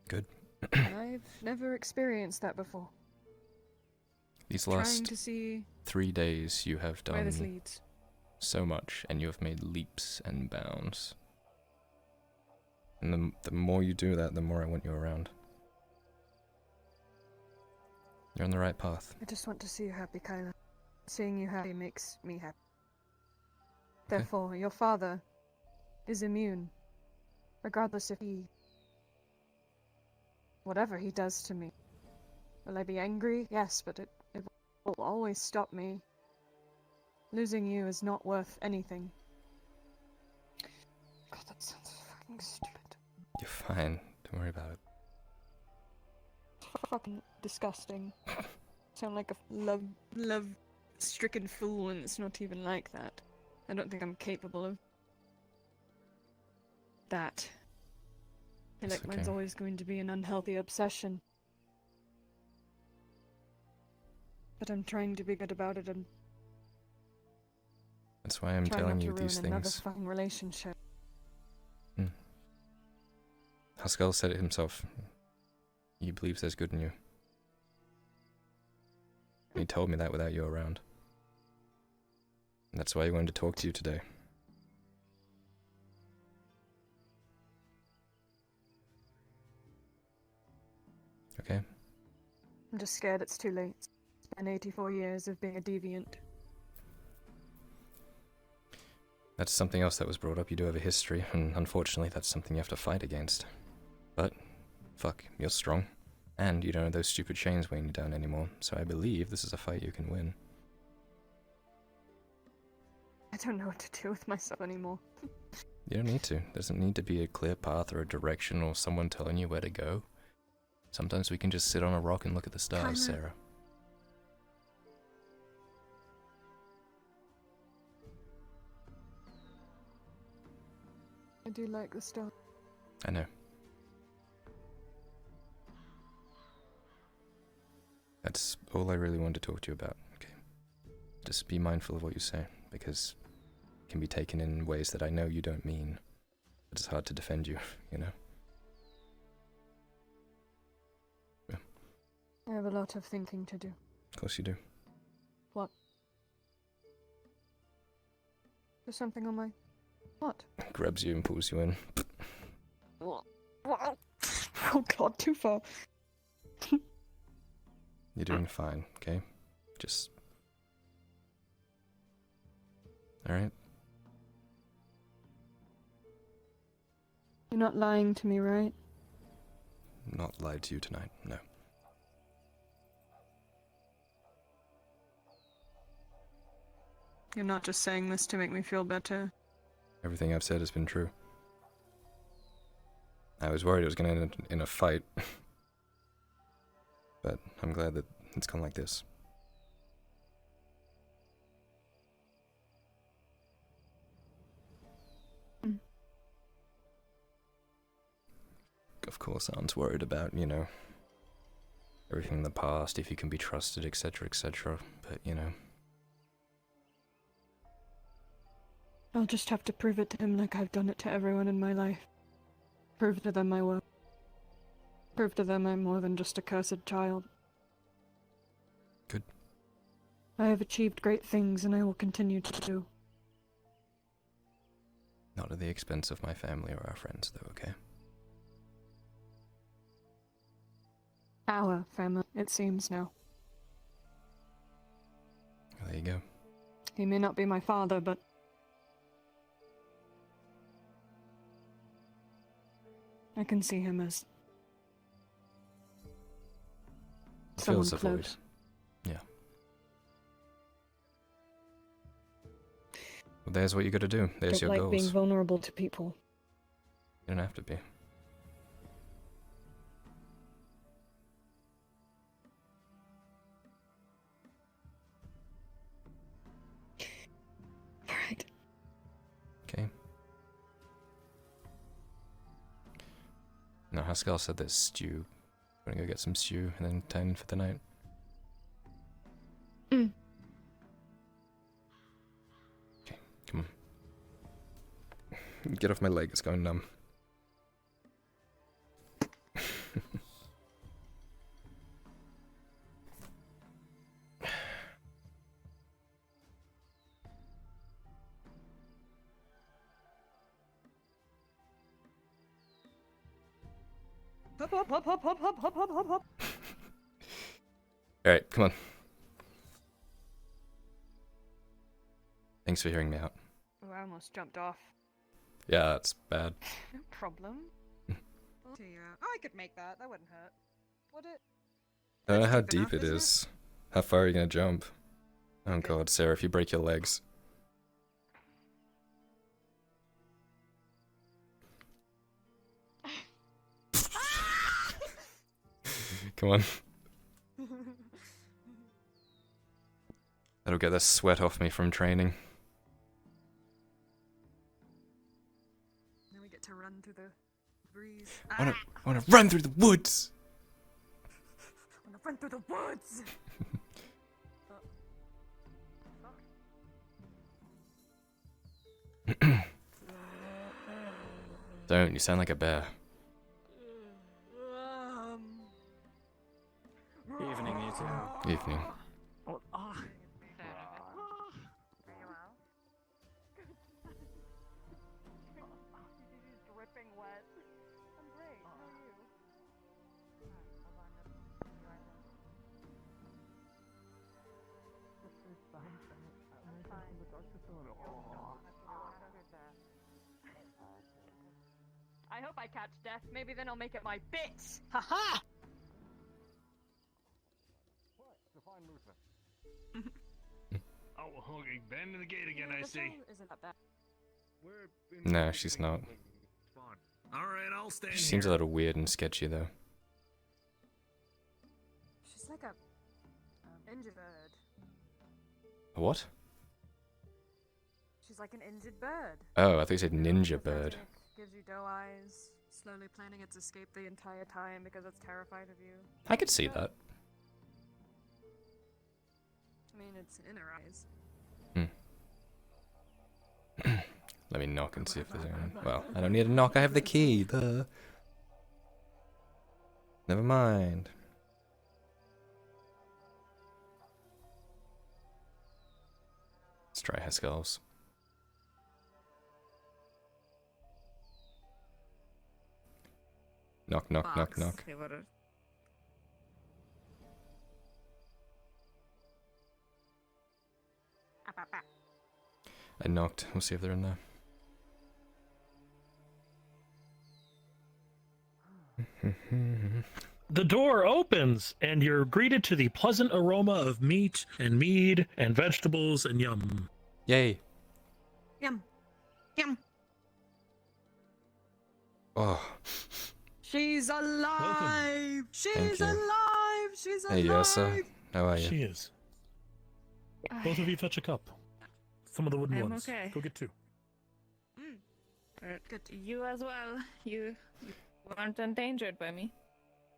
Good. And I've never experienced that before. These Trying last to see 3 days you have where this done leads. so much, and you have made leaps and bounds. And the more you do that, the more I want you around. You're on the right path. I just want to see you happy, Kyler. Seeing you happy makes me happy. Therefore, your father is immune. Regardless if he... whatever he does to me. Will I be angry? Yes, but it will always stop me. Losing you is not worth anything. God, that sounds fucking stupid. You're fine. Don't worry about it. Fucking disgusting. Sound like a love-stricken fool, and it's not even like that. I don't think I'm capable of that. I feel It's like mine's okay. always going to be an unhealthy obsession. But I'm trying to be good about it and That's why I'm trying telling not you to ruin these another things. fucking relationship. Haskell said it himself. He believes there's good in you. And he told me that without you around. And that's why he wanted to talk to you today. Okay? I'm just scared it's too late. It's been 84 years of being a deviant. That's something else that was brought up. You do have a history, and unfortunately that's something you have to fight against. But, fuck, you're strong. And you don't have those stupid chains weighing you down anymore, so I believe this is a fight you can win. I don't know what to do with myself anymore. You don't need to. There doesn't need to be a clear path or a direction or someone telling you where to go. Sometimes we can just sit on a rock and look at the stars, Kyler. Sarah. I do like the stuff. I know. That's all I really wanted to talk to you about, okay? Just be mindful of what you say, because it can be taken in ways that I know you don't mean. But it's hard to defend you, you know? I have a lot of thinking to do. Of course you do. What? There's something on my... What? Grabs you and pulls you in. What? Oh god, too far. You're doing fine, okay? Just... Alright? You're not lying to me, right? Not lied to you tonight, no. You're not just saying this to make me feel better. Everything I've said has been true. I was worried it was going to end in a fight. But I'm glad that it's gone like this. Of course, Aunt's worried about, you know, everything in the past, if you can be trusted, etc., etc. But, you know, I'll just have to prove it to him like I've done it to everyone in my life. Prove to them my worth. Prove to them I'm more than just a cursed child. Good. I have achieved great things and I will continue to do. not at the expense of my family or our friends, though, okay? Our family, it seems now. There you go. He may not be my father, but... I can see him as... someone Fills the void. close. Yeah. Well, there's what you gotta do. There's Don't your like goals. being vulnerable to people. You don't have to be. Alright. Okay. Now, Haskell said there's stew. Gonna go get some stew and then turn in for the night. Get off my leg, it's going numb. Hop, hop, hop, hop, hop, hop, hop, hop, hop, hop. Alright, come on. Thanks for hearing me out. Oh, I almost jumped off. Yeah, that's bad. No problem. Oh, I could make that. That wouldn't hurt. Would it? I don't know how deep deep enough, it isn't it? is. How far are you gonna jump? Oh god, Sarah, if you break your legs. Come on. That'll get the sweat off me from training. Now we get to run through the breeze. I wanna run through the woods! I wanna run through the woods! Don't, you sound like a bear. Evening, you two. Evening. Oh, oh. Dripping wet. I'm great. How are you? I hope I catch death. Maybe then I'll make it my bitch. Haha! Oh, okay, bend in the gate again, I see. Isn't that bad? No, she's not. Alright, I'll stand She seems a little weird and sketchy though. She's like a injured bird. A what? She's like an injured bird. Oh, I thought you said ninja bird. Gives you doe eyes, slowly planning its escape the entire time because it's terrified of you. I could see that. I mean, it's in her eyes. Let me knock and see if there's anyone. Well, I don't need a knock, I have the key. Duh. Never mind. Let's try her skulls. Knock, knock, knock, knock. I knocked. We'll see if they're in there. The door opens, and you're greeted to the pleasant aroma of meat and mead and vegetables and yum. Yay. Yum. Yum. Oh. She's alive! She's you. alive! She's alive! Hey, Yosa. How are you? She is. Both of you fetch a cup. Some of the wooden I'm ones. okay. Go get two. Good. You as well. You weren't endangered by me.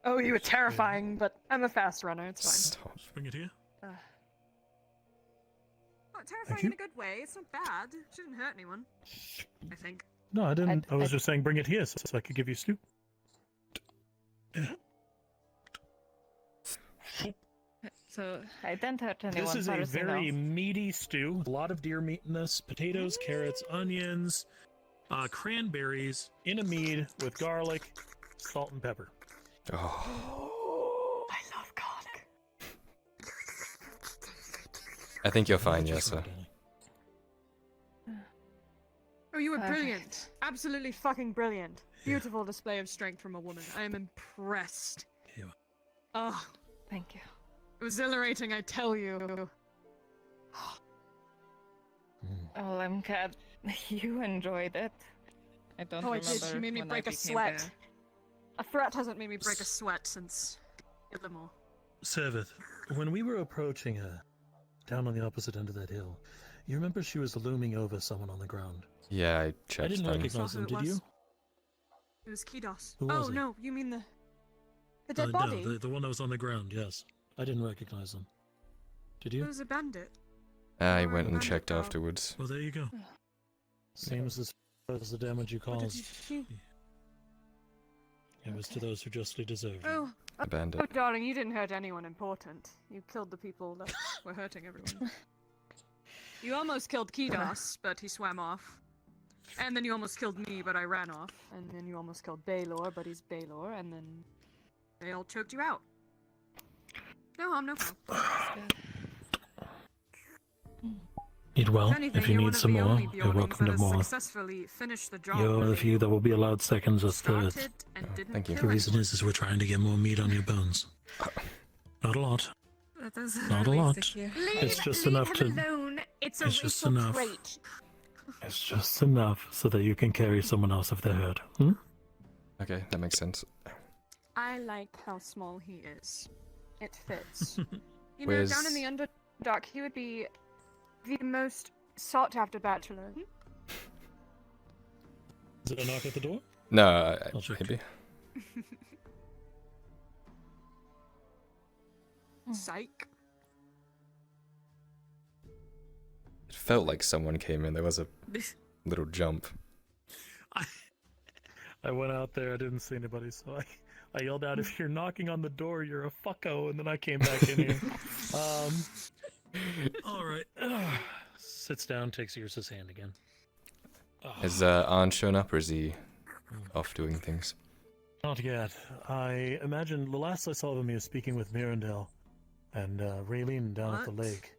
Oh, you were terrifying, but I'm a fast runner. It's fine. Stop. Just bring it here. Oh, terrifying in a good way. It's not bad. She didn't hurt anyone. I think. No, I didn't. I was just saying bring it here so I could give you stew. So I didn't hurt anyone. This is a personally, very no. meaty stew. A lot of deer meat in this. Potatoes, carrots, onions, cranberries in a mead with garlic, salt, and pepper. Oh. I love garlic. I think you're fine, Yosa. Oh, you were Perfect. brilliant. Absolutely fucking brilliant. Beautiful display of strength from a woman. I am impressed. Oh, thank you. Exhilarating, I tell you. Oh, I'm glad you enjoyed it. I don't Oh, I remember. did. You made me when break I a became sweat. there. A threat hasn't made me break a sweat since Illimore. Sevith, when we were approaching her, down on the opposite end of that hill, you remember she was looming over someone on the ground? Yeah, I I checked didn't them. recognize them, did you? It was Kidos. Who oh was he? no, you mean the dead body? No, the one that was on the ground, yes. I didn't recognize them. Did It you? was a bandit. I went and checked afterwards. Well, there you go. Seems as the damage you What did caused. you do? It was to those who justly deserved it. Oh, A bandit. oh, darling, you didn't hurt anyone important. You killed the people that were hurting everyone. You almost killed Kidos, but he swam off. And then you almost killed me, but I ran off. And then you almost killed Baylor, but he's Baylor. And then they all choked you out. No harm, no foul. Eat well. anything, If you you're one need of some the more, only you're Bjornings welcome that to has more. successfully finished the job. You're one of the few that will be allowed seconds or thirds. Started and didn't Thank you. kill The reason is we're trying to get more meat on your bones. Not a lot. That is Not a really lot. secure. It's just leave enough him to. alone. It's a It's just racial enough. trait. It's just enough so that you can carry someone else if they're hurt. Hmm? Okay, that makes sense. I like how small he is. It fits. You know, Where's- down in the Underdark, he would be the most sought-after bachelor. Is it a knock at the door? No, I'll check. maybe. Psych. It felt like someone came in. There was a little jump. I went out there, I didn't see anybody, so I yelled out, "If you're knocking on the door, you're a fucko," and then I came back in here. Alright. Sits down, takes Yrsa's hand again. Has Arn shown up, or is he off doing things? Not yet. I imagine the last I saw of him, he was speaking with Mirandel and Raylene down at the What? lake.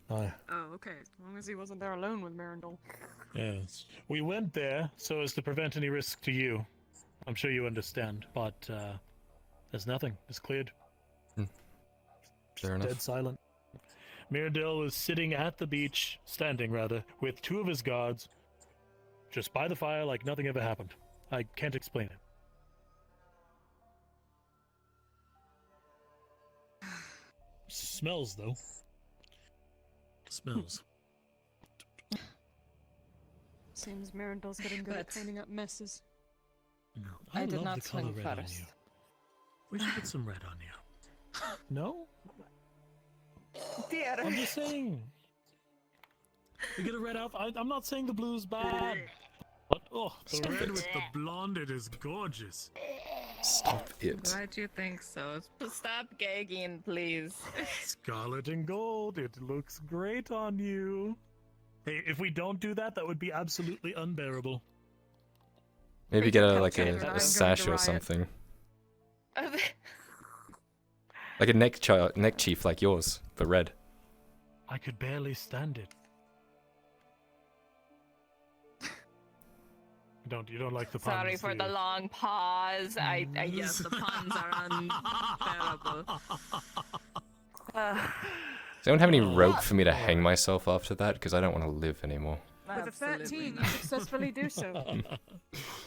Aye. Oh, okay. As long as he wasn't there alone with Mirandol. Yes. We went there so as to prevent any risk to you. I'm sure you understand, but there's nothing. It's cleared. Fair enough. Dead silent. Mirandel was sitting at the beach, standing rather, with two of his guards, just by the fire like nothing ever happened. I can't explain it. Smells, though. Smells. Seems Mirandol's getting good at But- cleaning up messes. I did love not the color swing red on first. you. We should put some red on you. No? Dear. I'm just saying. We get a red outfit. I'm not saying the blue's bad. But, oh, the Stop red it. with the blonde, it is gorgeous. Stop it. Glad you think so. Stop gagging, please. Scarlet and gold, it looks great on you. Hey, if we don't do that, that would be absolutely unbearable. Maybe get a a sash or riot. something. Like a neck chief like yours, but red. I could barely stand it. You don't like the puns, Sorry for do the you? long pause. I yes, the puns are unbearable. Does anyone have any rope for me to hang myself after that? Because I don't want to live anymore. With a 13, you successfully do so.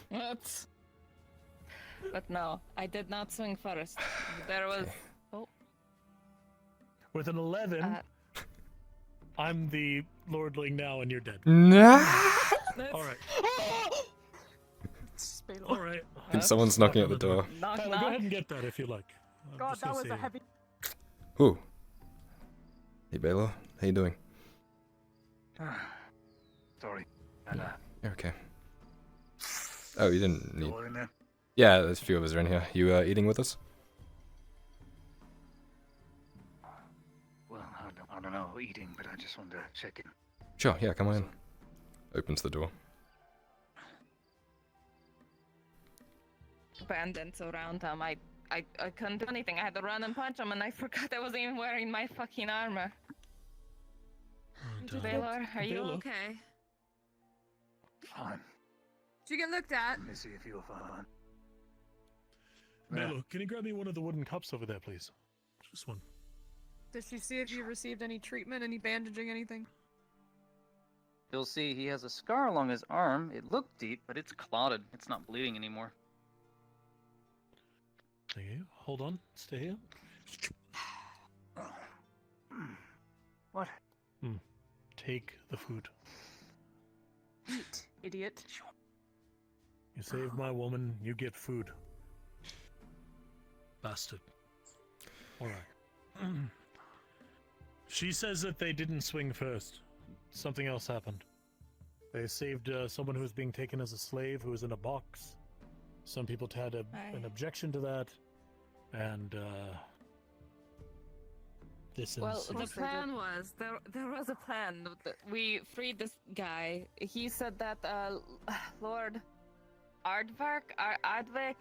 What? But no, I did not swing first. There was. Oh. With an 11, I'm the lordling now, and you're dead. No. All right. Spade All right. And someone's knocking at the door. Knock, Tyler, knock. go ahead and get that if you like. I'm God, just that gonna was say a it. heavy. Ooh. Hey, Baylor. How you doing? Sorry. You're okay. Oh, you didn't need... All in there? Yeah, there's a few of us are in here. You eating with us? Well, I don't know, eating, but I just wanted to check in. Sure, yeah, come on in. Opens the door. Bandits around him. I couldn't do anything. I had to run and punch him, and I forgot I wasn't even wearing my fucking armor. Baylor, are you Baylor? okay? Fine. Did you get looked at? Let me see if you're fine. Melo, can you grab me one of the wooden cups over there, please? Just one. Did she see if you received any treatment, any bandaging, anything? You'll see he has a scar along his arm. It looked deep, but it's clotted. It's not bleeding anymore. Thank you. Hold on. Stay here. What? Take the food. Eat, idiot. You save my woman, you get food. Bastard. Alright. She says that they didn't swing first. Something else happened. They saved someone who was being taken as a slave who was in a box. Some people had an objection to that, and this Well, is. the plan was there was a plan. We freed this guy. He said that Lord Ardvark, Ardvik,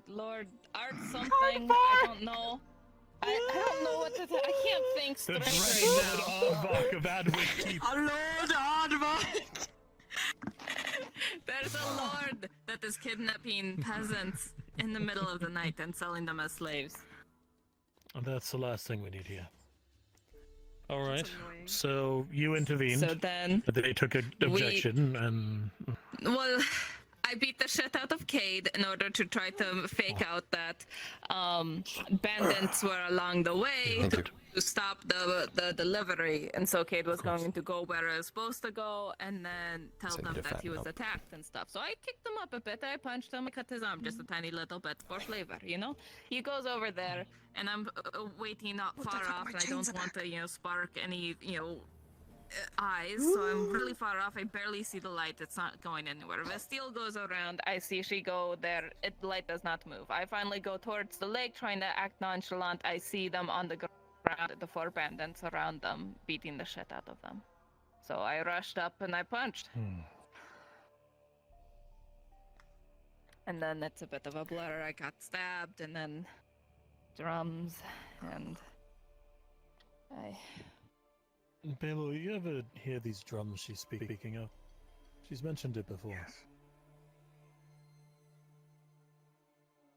Lord Ard something. I don't know. I don't know what to say. I can't think straight right now. Of Adwick. Lord Ardvark. There's a lord that is kidnapping peasants in the middle of the night and selling them as slaves. And that's the last thing we need here. All right. So you intervened. So then They took an objection, and well, I beat the shit out of Cade in order to try to fake out that bandits were along the way to stop the delivery, and so Cade was going to go where he was supposed to go and then tell them that he was attacked and stuff. So I kicked him up a bit, I punched him, I cut his arm just a tiny little bit for flavor, you know? He goes over there, and I'm waiting not far off, and I don't want to, spark any, eyes, so I'm really far off. I barely see the light. It's not going anywhere. Vestille goes around. I see she go there. The light does not move. I finally go towards the lake, trying to act nonchalant. I see them on the ground, the 4 bandits around them, beating the shit out of them. So I rushed up and I punched. And then it's a bit of a blur. I got stabbed, and then drums, and Belo, you ever hear these drums she's speaking of? She's mentioned it before. Yes.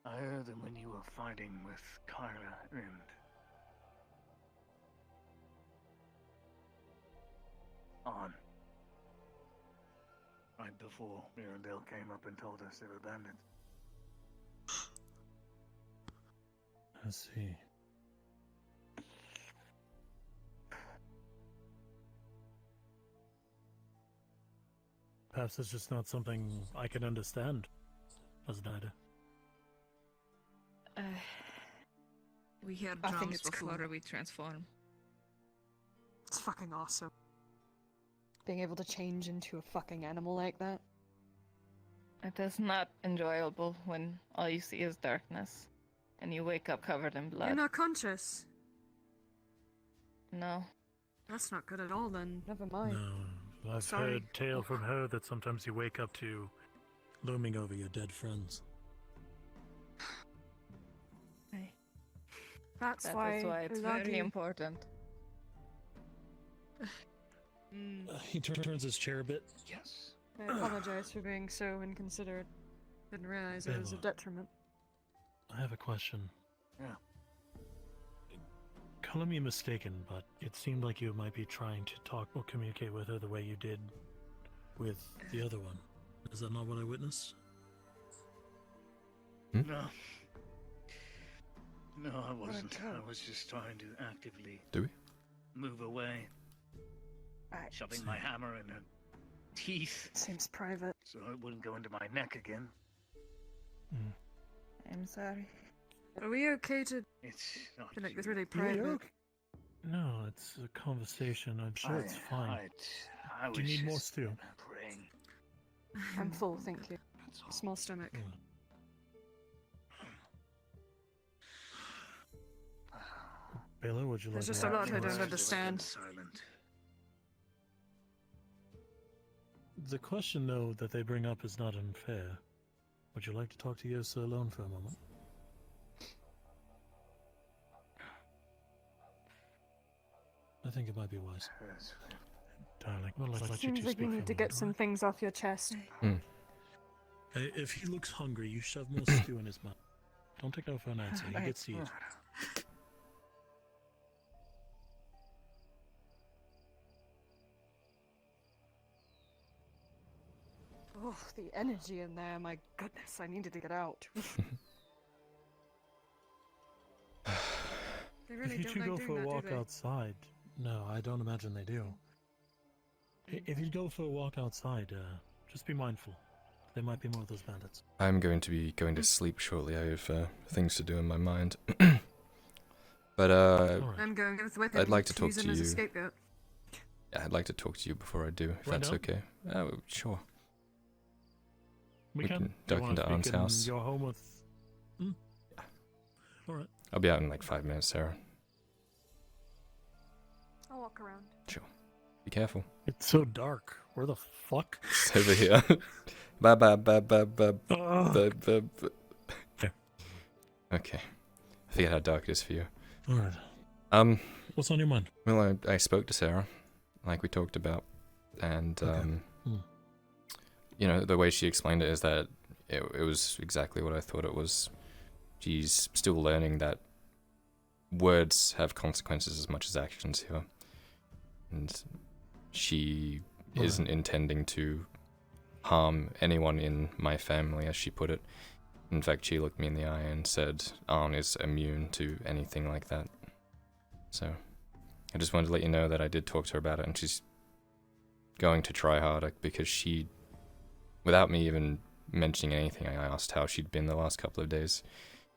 I heard them when you were fighting with Kyler and on. Right before Mirabelle came up and told us they were bandits. I see. Perhaps it's just not something I can understand as an idea. We hear I think drums it's before cool. we transform. It's fucking awesome. Being able to change into a fucking animal like that. It is not enjoyable when all you see is darkness, and you wake up covered in blood. You're not conscious. No. That's not good at all then. Never mind. No, I've Sorry. heard tale from her that sometimes you wake up to looming over your dead friends. That's That why, is why it's very important. He turns his chair a bit. Yes. I apologize for being so inconsiderate. Didn't realize it was a Bella. detriment. I have a question. Yeah. Color me mistaken, but it seemed like you might be trying to talk or communicate with her the way you did with the other one. Is that not what I witnessed? No. No, I wasn't. I was just trying to actively Do we? move away. Shoving my hammer in her teeth. Seems private. So it wouldn't go into my neck again. I'm sorry. Are we okay to It's not. to make this really You private? okay? No, it's a conversation. I'm sure it's fine. I Do you was need more just stew? praying. I'm full, thank you. Small stomach. Baylor, would you like There's just to a lot I don't Silent. understand. Silent. The question, though, that they bring up is not unfair. Would you like to talk to Yosa alone for a moment? I think it might be wise. Darling, well, I'd let you Seems two like speak you for a need to moment, get some things off your chest. If he looks hungry, you shove more stew in his mouth. Don't take no for an answer. He gets to eat. Oh, the energy in there, my goodness, I needed to get out. They really If you don't two like go doing for a that, walk do they? outside, no, I don't imagine they do. If you go for a walk outside, just be mindful. There might be more of those bandits. I'm going to be going to sleep shortly. I have things to do in my mind. But I'm going with him. I'd like to talk use to him as a you. scapegoat. Yeah, I'd like to talk to you before I do, if Right that's now? okay. Oh, sure. We can. can duck You into wanna Aunt's speak in house. your home with... Alright. I'll be out in like 5 minutes, Sarah. I'll walk around. Sure. Be careful. It's so dark. Where the fuck? It's over here. Ba ba ba ba ba Ugh. ba ba. Okay. Okay. I forget how dark it is for you. Alright. What's on your mind? Well, I spoke to Sarah, like we talked about, and you know, the way she explained it is that it was exactly what I thought it was. She's still learning that words have consequences as much as actions here, and she isn't intending to harm anyone in my family, as she put it. In fact, she looked me in the eye and said Arn is immune to anything like that. So, I just wanted to let you know that I did talk to her about it, and she's going to try harder, because she, without me even mentioning anything, I asked how she'd been the last couple of days.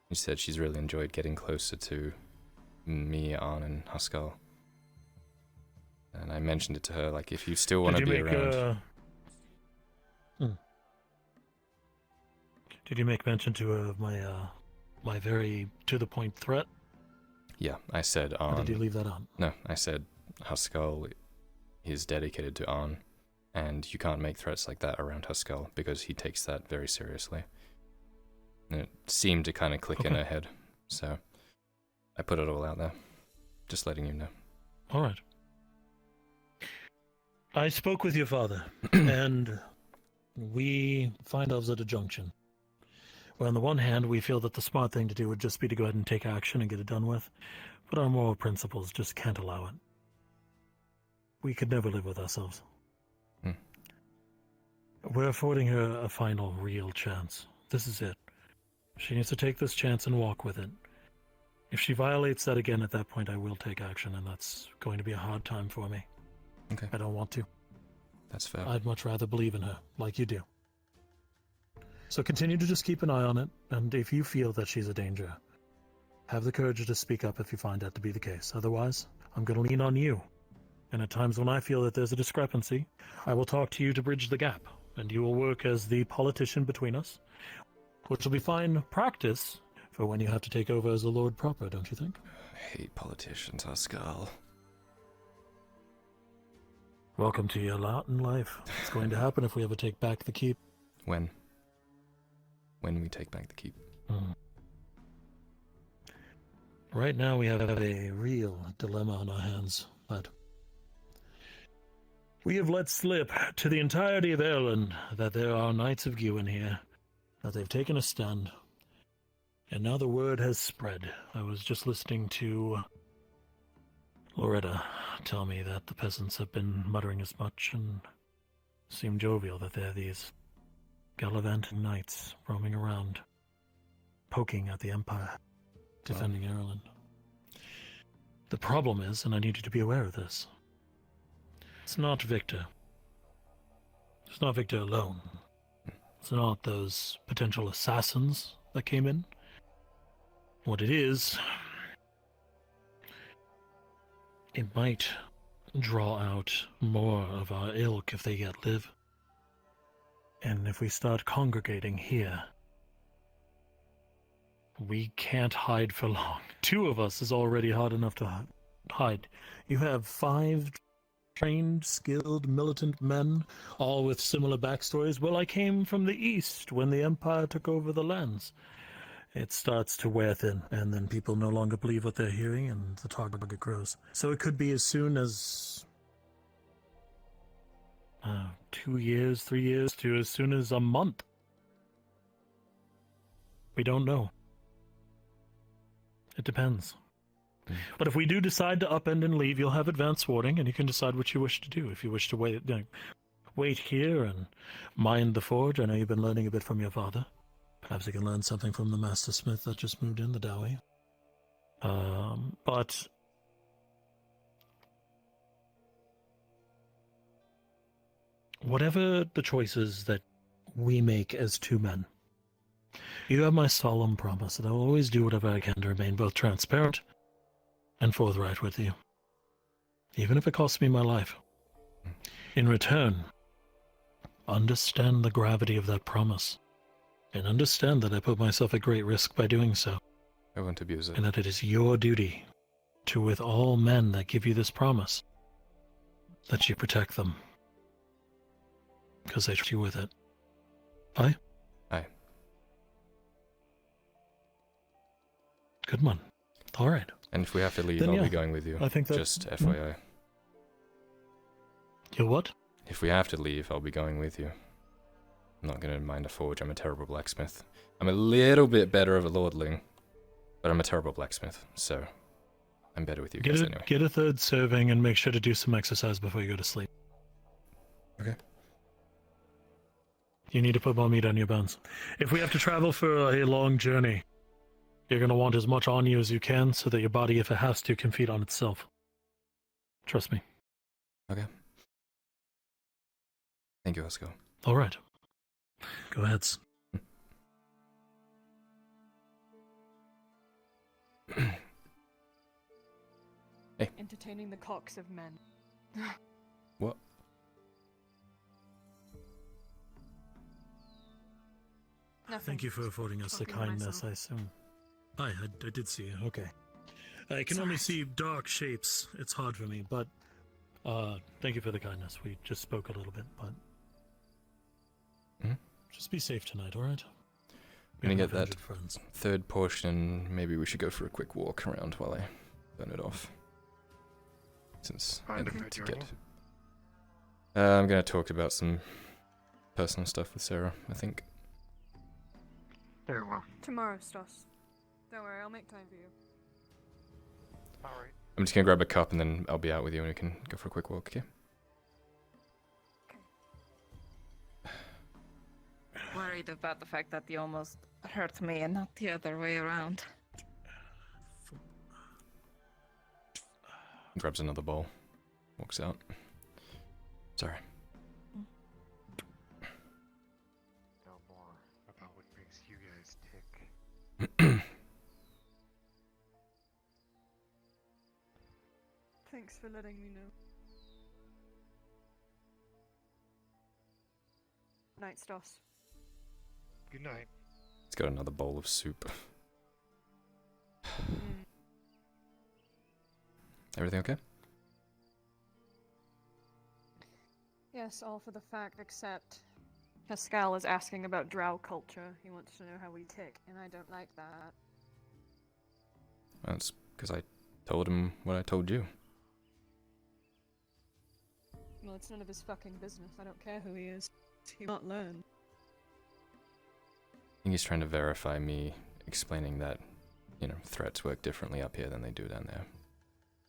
She said she's really enjoyed getting closer to me, Arn, and Huskell. And I mentioned it to her, like, if you still want to be around... Did you make mention to her of my very to-the-point threat? Yeah, I said Arn... Or did you leave that on? No, I said Huskell is dedicated to Arn, and you can't make threats like that around Huskell, because he takes that very seriously. And it seemed to kind of click in her head, so I put it all out there. Just letting you know. Alright. I spoke with your father, and we find ourselves at a junction. Where on the one hand, we feel that the smart thing to do would just be to go ahead and take action and get it done with, but our moral principles just can't allow it. We could never live with ourselves. We're affording her a final, real chance. This is it. She needs to take this chance and walk with it. If she violates that again, at that point I will take action, and that's going to be a hard time for me. Okay. I don't want to. That's fair. I'd much rather believe in her, like you do. So continue to just keep an eye on it, and if you feel that she's a danger, have the courage to speak up if you find that to be the case. Otherwise, I'm going to lean on you. And at times when I feel that there's a discrepancy, I will talk to you to bridge the gap, and you will work as the politician between us, which will be fine practice for when you have to take over as a lord proper, don't you think? I hate politicians, Huskell. Welcome to your lot in life. It's going to happen if we ever take back the keep. When? When we take back the keep. Right now we have a real dilemma on our hands, but we have let slip to the entirety of Ireland that there are Knights of Gewin here, that they've taken a stand, and now the word has spread. I was just listening to Loretta tell me that the peasants have been muttering as much and seem jovial, that they're these gallivanting knights roaming around, poking at the Empire, defending Ireland. The problem is, and I need you to be aware of this, it's not Victor. It's not Victor alone. It's not those potential assassins that came in. What it is, it might draw out more of our ilk if they yet live. And if we start congregating here, we can't hide for long. 2 of us is already hard enough to hide. You have 5 trained, skilled, militant men, all with similar backstories. Well, I came from the east when the Empire took over the lands. It starts to wear thin, and then people no longer believe what they're hearing, and the target grows. So it could be as soon as 2 years, 3 years, to as soon as a month. We don't know. It depends. But if we do decide to upend and leave, you'll have advance warning, and you can decide what you wish to do. If you wish to wait here and mind the forge, I know you've been learning a bit from your father. Perhaps you can learn something from the master smith that just moved in, the Dowie. But whatever the choices that we make as 2 men, you have my solemn promise that I will always do whatever I can to remain both transparent and forthright with you. Even if it costs me my life. In return, understand the gravity of that promise. And understand that I put myself at great risk by doing so. I won't abuse it. And that it is your duty to, with all men that give you this promise, that you protect them. Because they trust you with it. Aye? Aye. Good one. Alright. And if we have to leave, Then I'll yeah, be going with you. I think that- Just FYI. You what? If we have to leave, I'll be going with you. I'm not going to mind a forge. I'm a terrible blacksmith. I'm a little bit better of a lordling, but I'm a terrible blacksmith, so I'm better with you guys anyway. Get a third serving and make sure to do some exercise before you go to sleep. Okay. You need to put more meat on your bones. If we have to travel for a long journey, you're going to want as much on you as you can so that your body, if it has to, can feed on itself. Trust me. Okay. Thank you, Oscar. All right. Go ahead. Hey. Entertaining the cocks of men. What? Thank you for affording us the kindness, I assume. Aye, I did see you. Okay. I can only see dark shapes. It's hard for me, but thank you for the kindness. We just spoke a little bit, but just be safe tonight, all right? I'm gonna get that third portion. Maybe we should go for a quick walk around while I burn it off. Since I need to get. I'm gonna talk about some personal stuff with Sarah, I think. Very well. Tomorrow, Stos. Don't worry, I'll make time for you. Alright. I'm just gonna grab a cup and then I'll be out with you and we can go for a quick walk, okay? Worried about the fact that you almost hurt me and not the other way around. Grabs another bowl, walks out. Sorry. No more about what makes you guys tick. Thanks for letting me know. Night, Stos. Good night. He's got another bowl of soup. Everything okay? Yes, all for the fact except Pascal is asking about Drow culture. He wants to know how we tick, and I don't like that. That's because I told him what I told you. Well, it's none of his fucking business. I don't care who he is. He won't learn. I think he's trying to verify me explaining that, you know, threats work differently up here than they do down there.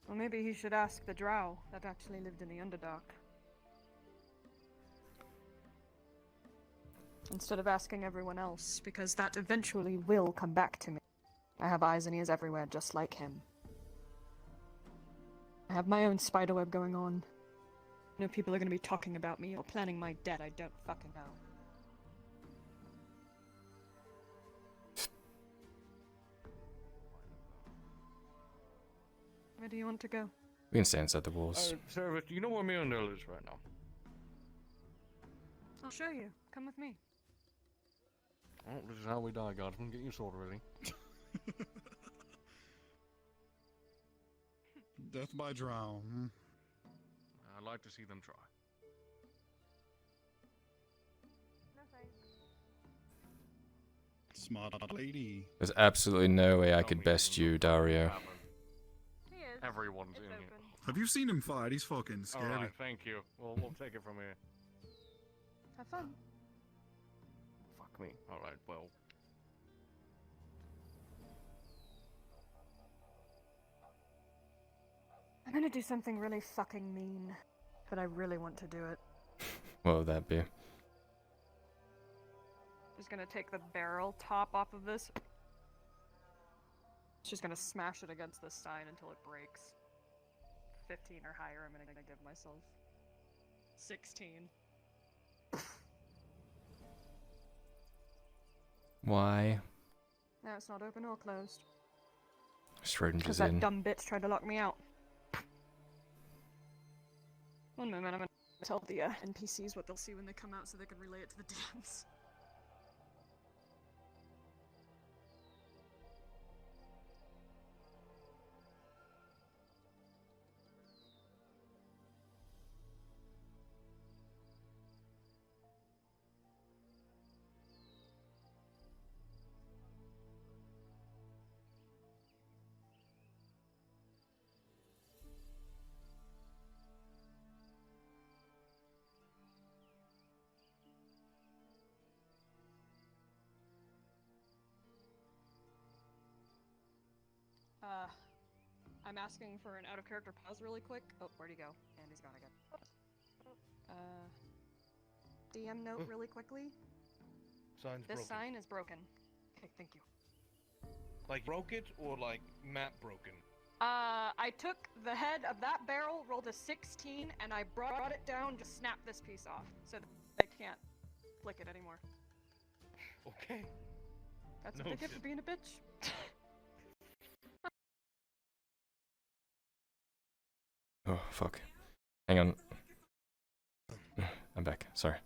Well, maybe he should ask the Drow that actually lived in the Underdark. Instead of asking everyone else, because that eventually will come back to me. I have eyes and ears everywhere, just like him. I have my own spiderweb going on. I know people are going to be talking about me or planning my death. I don't fucking know. Where do you want to go? We can stay inside the walls. Service, you know where me and Earl is right now? I'll show you. Come with me. Oh, this is how we die, Guardsman. Get your sword ready. Death by drow. I'd like to see them try. No thanks. Smart lady. There's absolutely no way I could best you, Dario. He is. Everyone's in here. Have you seen him fight? He's fucking scary. Alright, thank you. We'll take it from here. Have fun. Fuck me. Alright, well. I'm gonna do something really fucking mean, but I really want to do it. What would that be? Just gonna take the barrel top off of this. Just gonna smash it against this sign until it breaks. 15 or higher, I'm gonna give myself. 16. Why? Now it's not open or closed. Schrodinger's Because that dumb bitch tried to lock me out. One moment, I'm gonna tell the NPCs what they'll see when they come out so they can relay it to the DMs. I'm asking for an out-of-character pause really quick. Oh, where'd he go? And he's gone again. DM note really quickly. Sign's This broken. sign is broken. Okay, thank you. Like broke it or like map broken? I took the head of that barrel, rolled a 16, and I brought it down to snap this piece off, so that I can't flick it anymore. Okay. That's what they get for being a bitch. Oh, fuck. Hang on. I'm back. Sorry.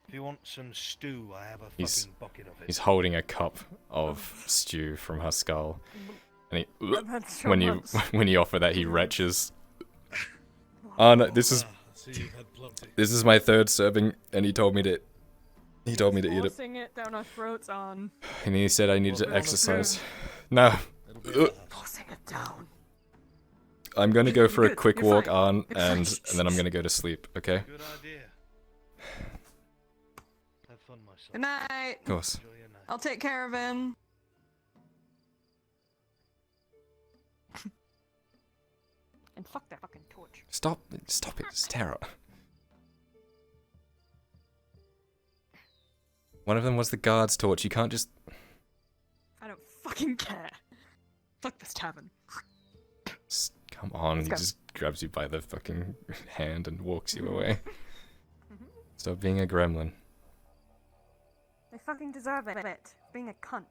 If you want some stew, I have a He's, fucking bucket of it. he's holding a cup of stew from her skull. And he, That's so when you much. when you offer that, he retches. Oh no, this is my third serving, and he told me to eat it. Forcing it down our throats on. And he said I needed to exercise. No. Forcing it down. I'm gonna go for a Good, quick you're walk fine. on, You're and fine. then I'm gonna go to sleep. Okay. Good idea. Have fun, myself. Good night. Of course. Enjoy your night. I'll take care of him. And fuck that fucking torch. Stop it, Tara. One of them was the guard's torch. You can't just. I don't fucking care. Fuck this tavern. Come on, Let's he go. just grabs you by the fucking hand and walks you away. Stop being a gremlin. They fucking deserve it. Being a cunt.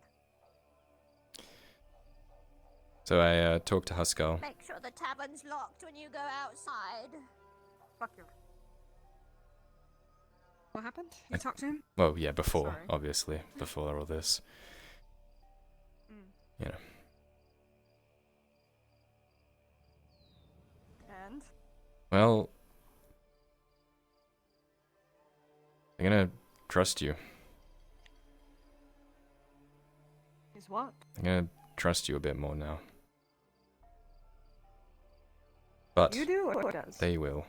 So I talked to Huskell. Make sure the tavern's locked when you go outside. Fuck you. What happened? You talked to him? Well, yeah, before, Sorry. obviously, before all this. You know. And? Well, I'm gonna trust you. Is what? I'm gonna trust you a bit more now. But You do or who does? they will.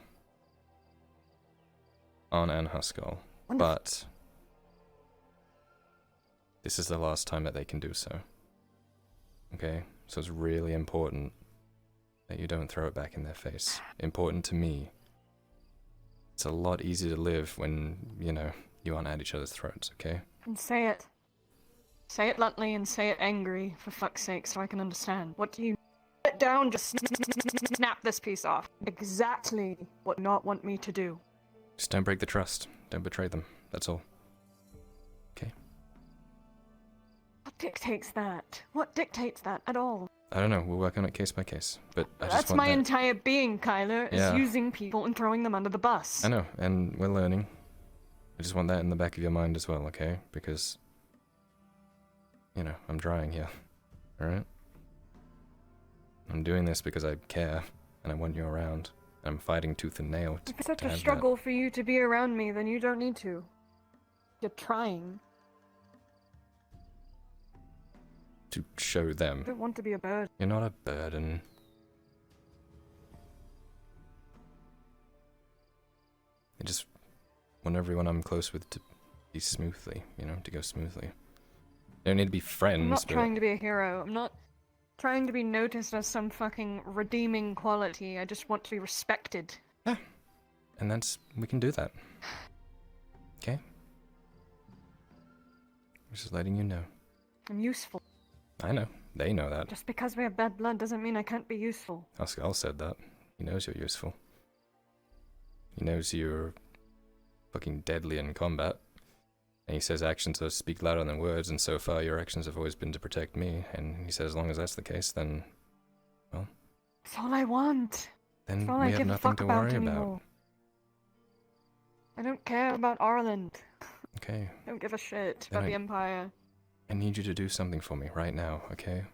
On and Huskell. Wonderful. But this is the last time that they can do so. Okay? So it's really important that you don't throw it back in their face. Important to me. It's a lot easier to live when, you know, you aren't at each other's throats, okay? And say it. Say it bluntly and say it angry, for fuck's sake, so I can understand. What do you... Put it down, just snap this piece off. Exactly what you not want me to do. Just don't break the trust. Don't betray them. That's all. Okay? What dictates that? What dictates that at all? I don't know. We'll work on it case by case. But I just That's want my that. entire being, Kyler, is Yeah. using people and throwing them under the bus. I know, and we're learning. I just want that in the back of your mind as well, okay? Because, you know, I'm trying here. Alright? I'm doing this because I care, and I want you around. I'm fighting tooth and nail If it's such to a have struggle for you to be around me, then you don't need to. You're trying. that, to show I them. don't want to be a bird. You're not a burden. I just want everyone I'm close with to be smoothly, you know, to go smoothly. They don't need to be friends, I'm not but trying to be a hero. I'm not trying to be noticed as some fucking redeeming quality. I just want to be respected. and that's we can do that. Okay? Just letting you know. I'm useful. I know. They know that. Just because we have bad blood doesn't mean I can't be useful. Haskell said that. He knows you're useful. He knows you're fucking deadly in combat. And he says actions speak louder than words, and so far your actions have always been to protect me. And he says as long as that's the case, then, well, That's all I want. then That's all we I have give a nothing fuck to about worry anymore. about. don't care about Ireland. Okay. I don't give a shit Then about the Empire. I need you to do something for me right now, okay?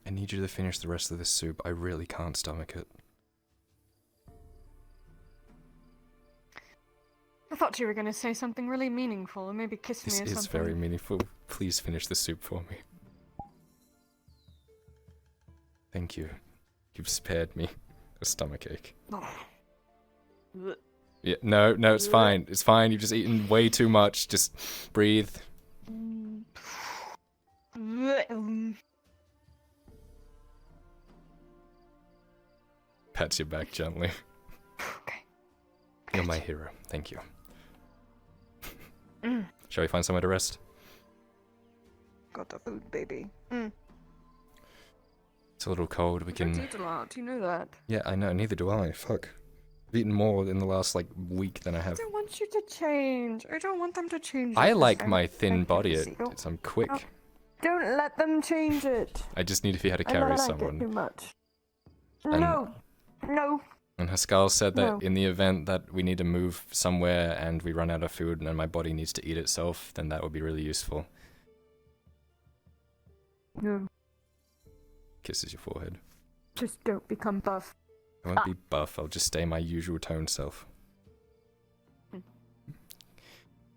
I need you to finish the rest of this soup. I really can't stomach it. I thought you were gonna say something really meaningful, or maybe kiss me This or is something. very meaningful. Please finish the soup for me. Thank you. You've spared me a stomachache. Yeah, no, it's fine. It's fine. You've just eaten way too much. Just breathe. Pats your back gently. Okay. You're my hero. Thank you. Shall we find somewhere to rest? Got the food, baby. It's a little cold. We I don't can. eat a lot. You know that. Yeah, I know. Neither do I. Fuck. I've eaten more in the last week than I I have. don't want you to change. I don't want them to change. I it, like Sam. my thin Thank you, body. Lucille. I'm quick. Oh, don't let them change it. I just need to be able to I carry like someone. it too much. And- No. No. And Haskell said that No. in the event that we need to move somewhere and we run out of food and my body needs to eat itself, then that would be really useful. No. Kisses your forehead. Just don't become buff. I won't be buff, I'll just stay my usual tone self.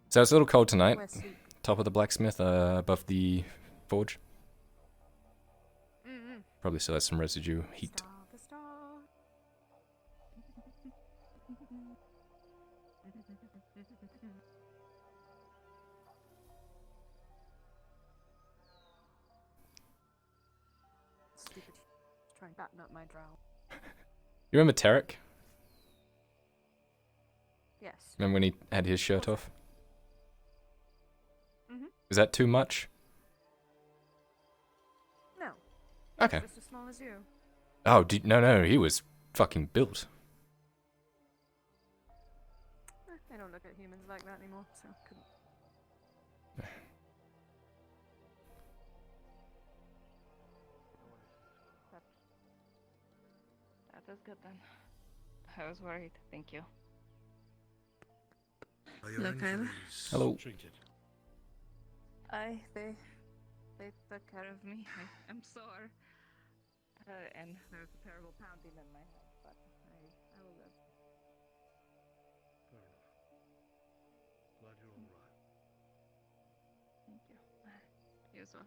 So it's a little cold tonight. Where's sleep? Top of the blacksmith, above the forge. Probably still has some residue heat. The star. Stupid. Try and batten up my drow. You remember Tarek? Yes. Remember when he had his shirt off? Mhm. Is that too much? No. Okay. Just as small as you. Oh, no, he was fucking built. I don't look at humans like that anymore, so couldn't. That is good then. I was worried. Thank you. Hello, Kyler. Hello. They took care of me. I'm sore. And there's a terrible pounding in my head, but I will live. Fair enough. Glad you're alright. Thank you. You as well.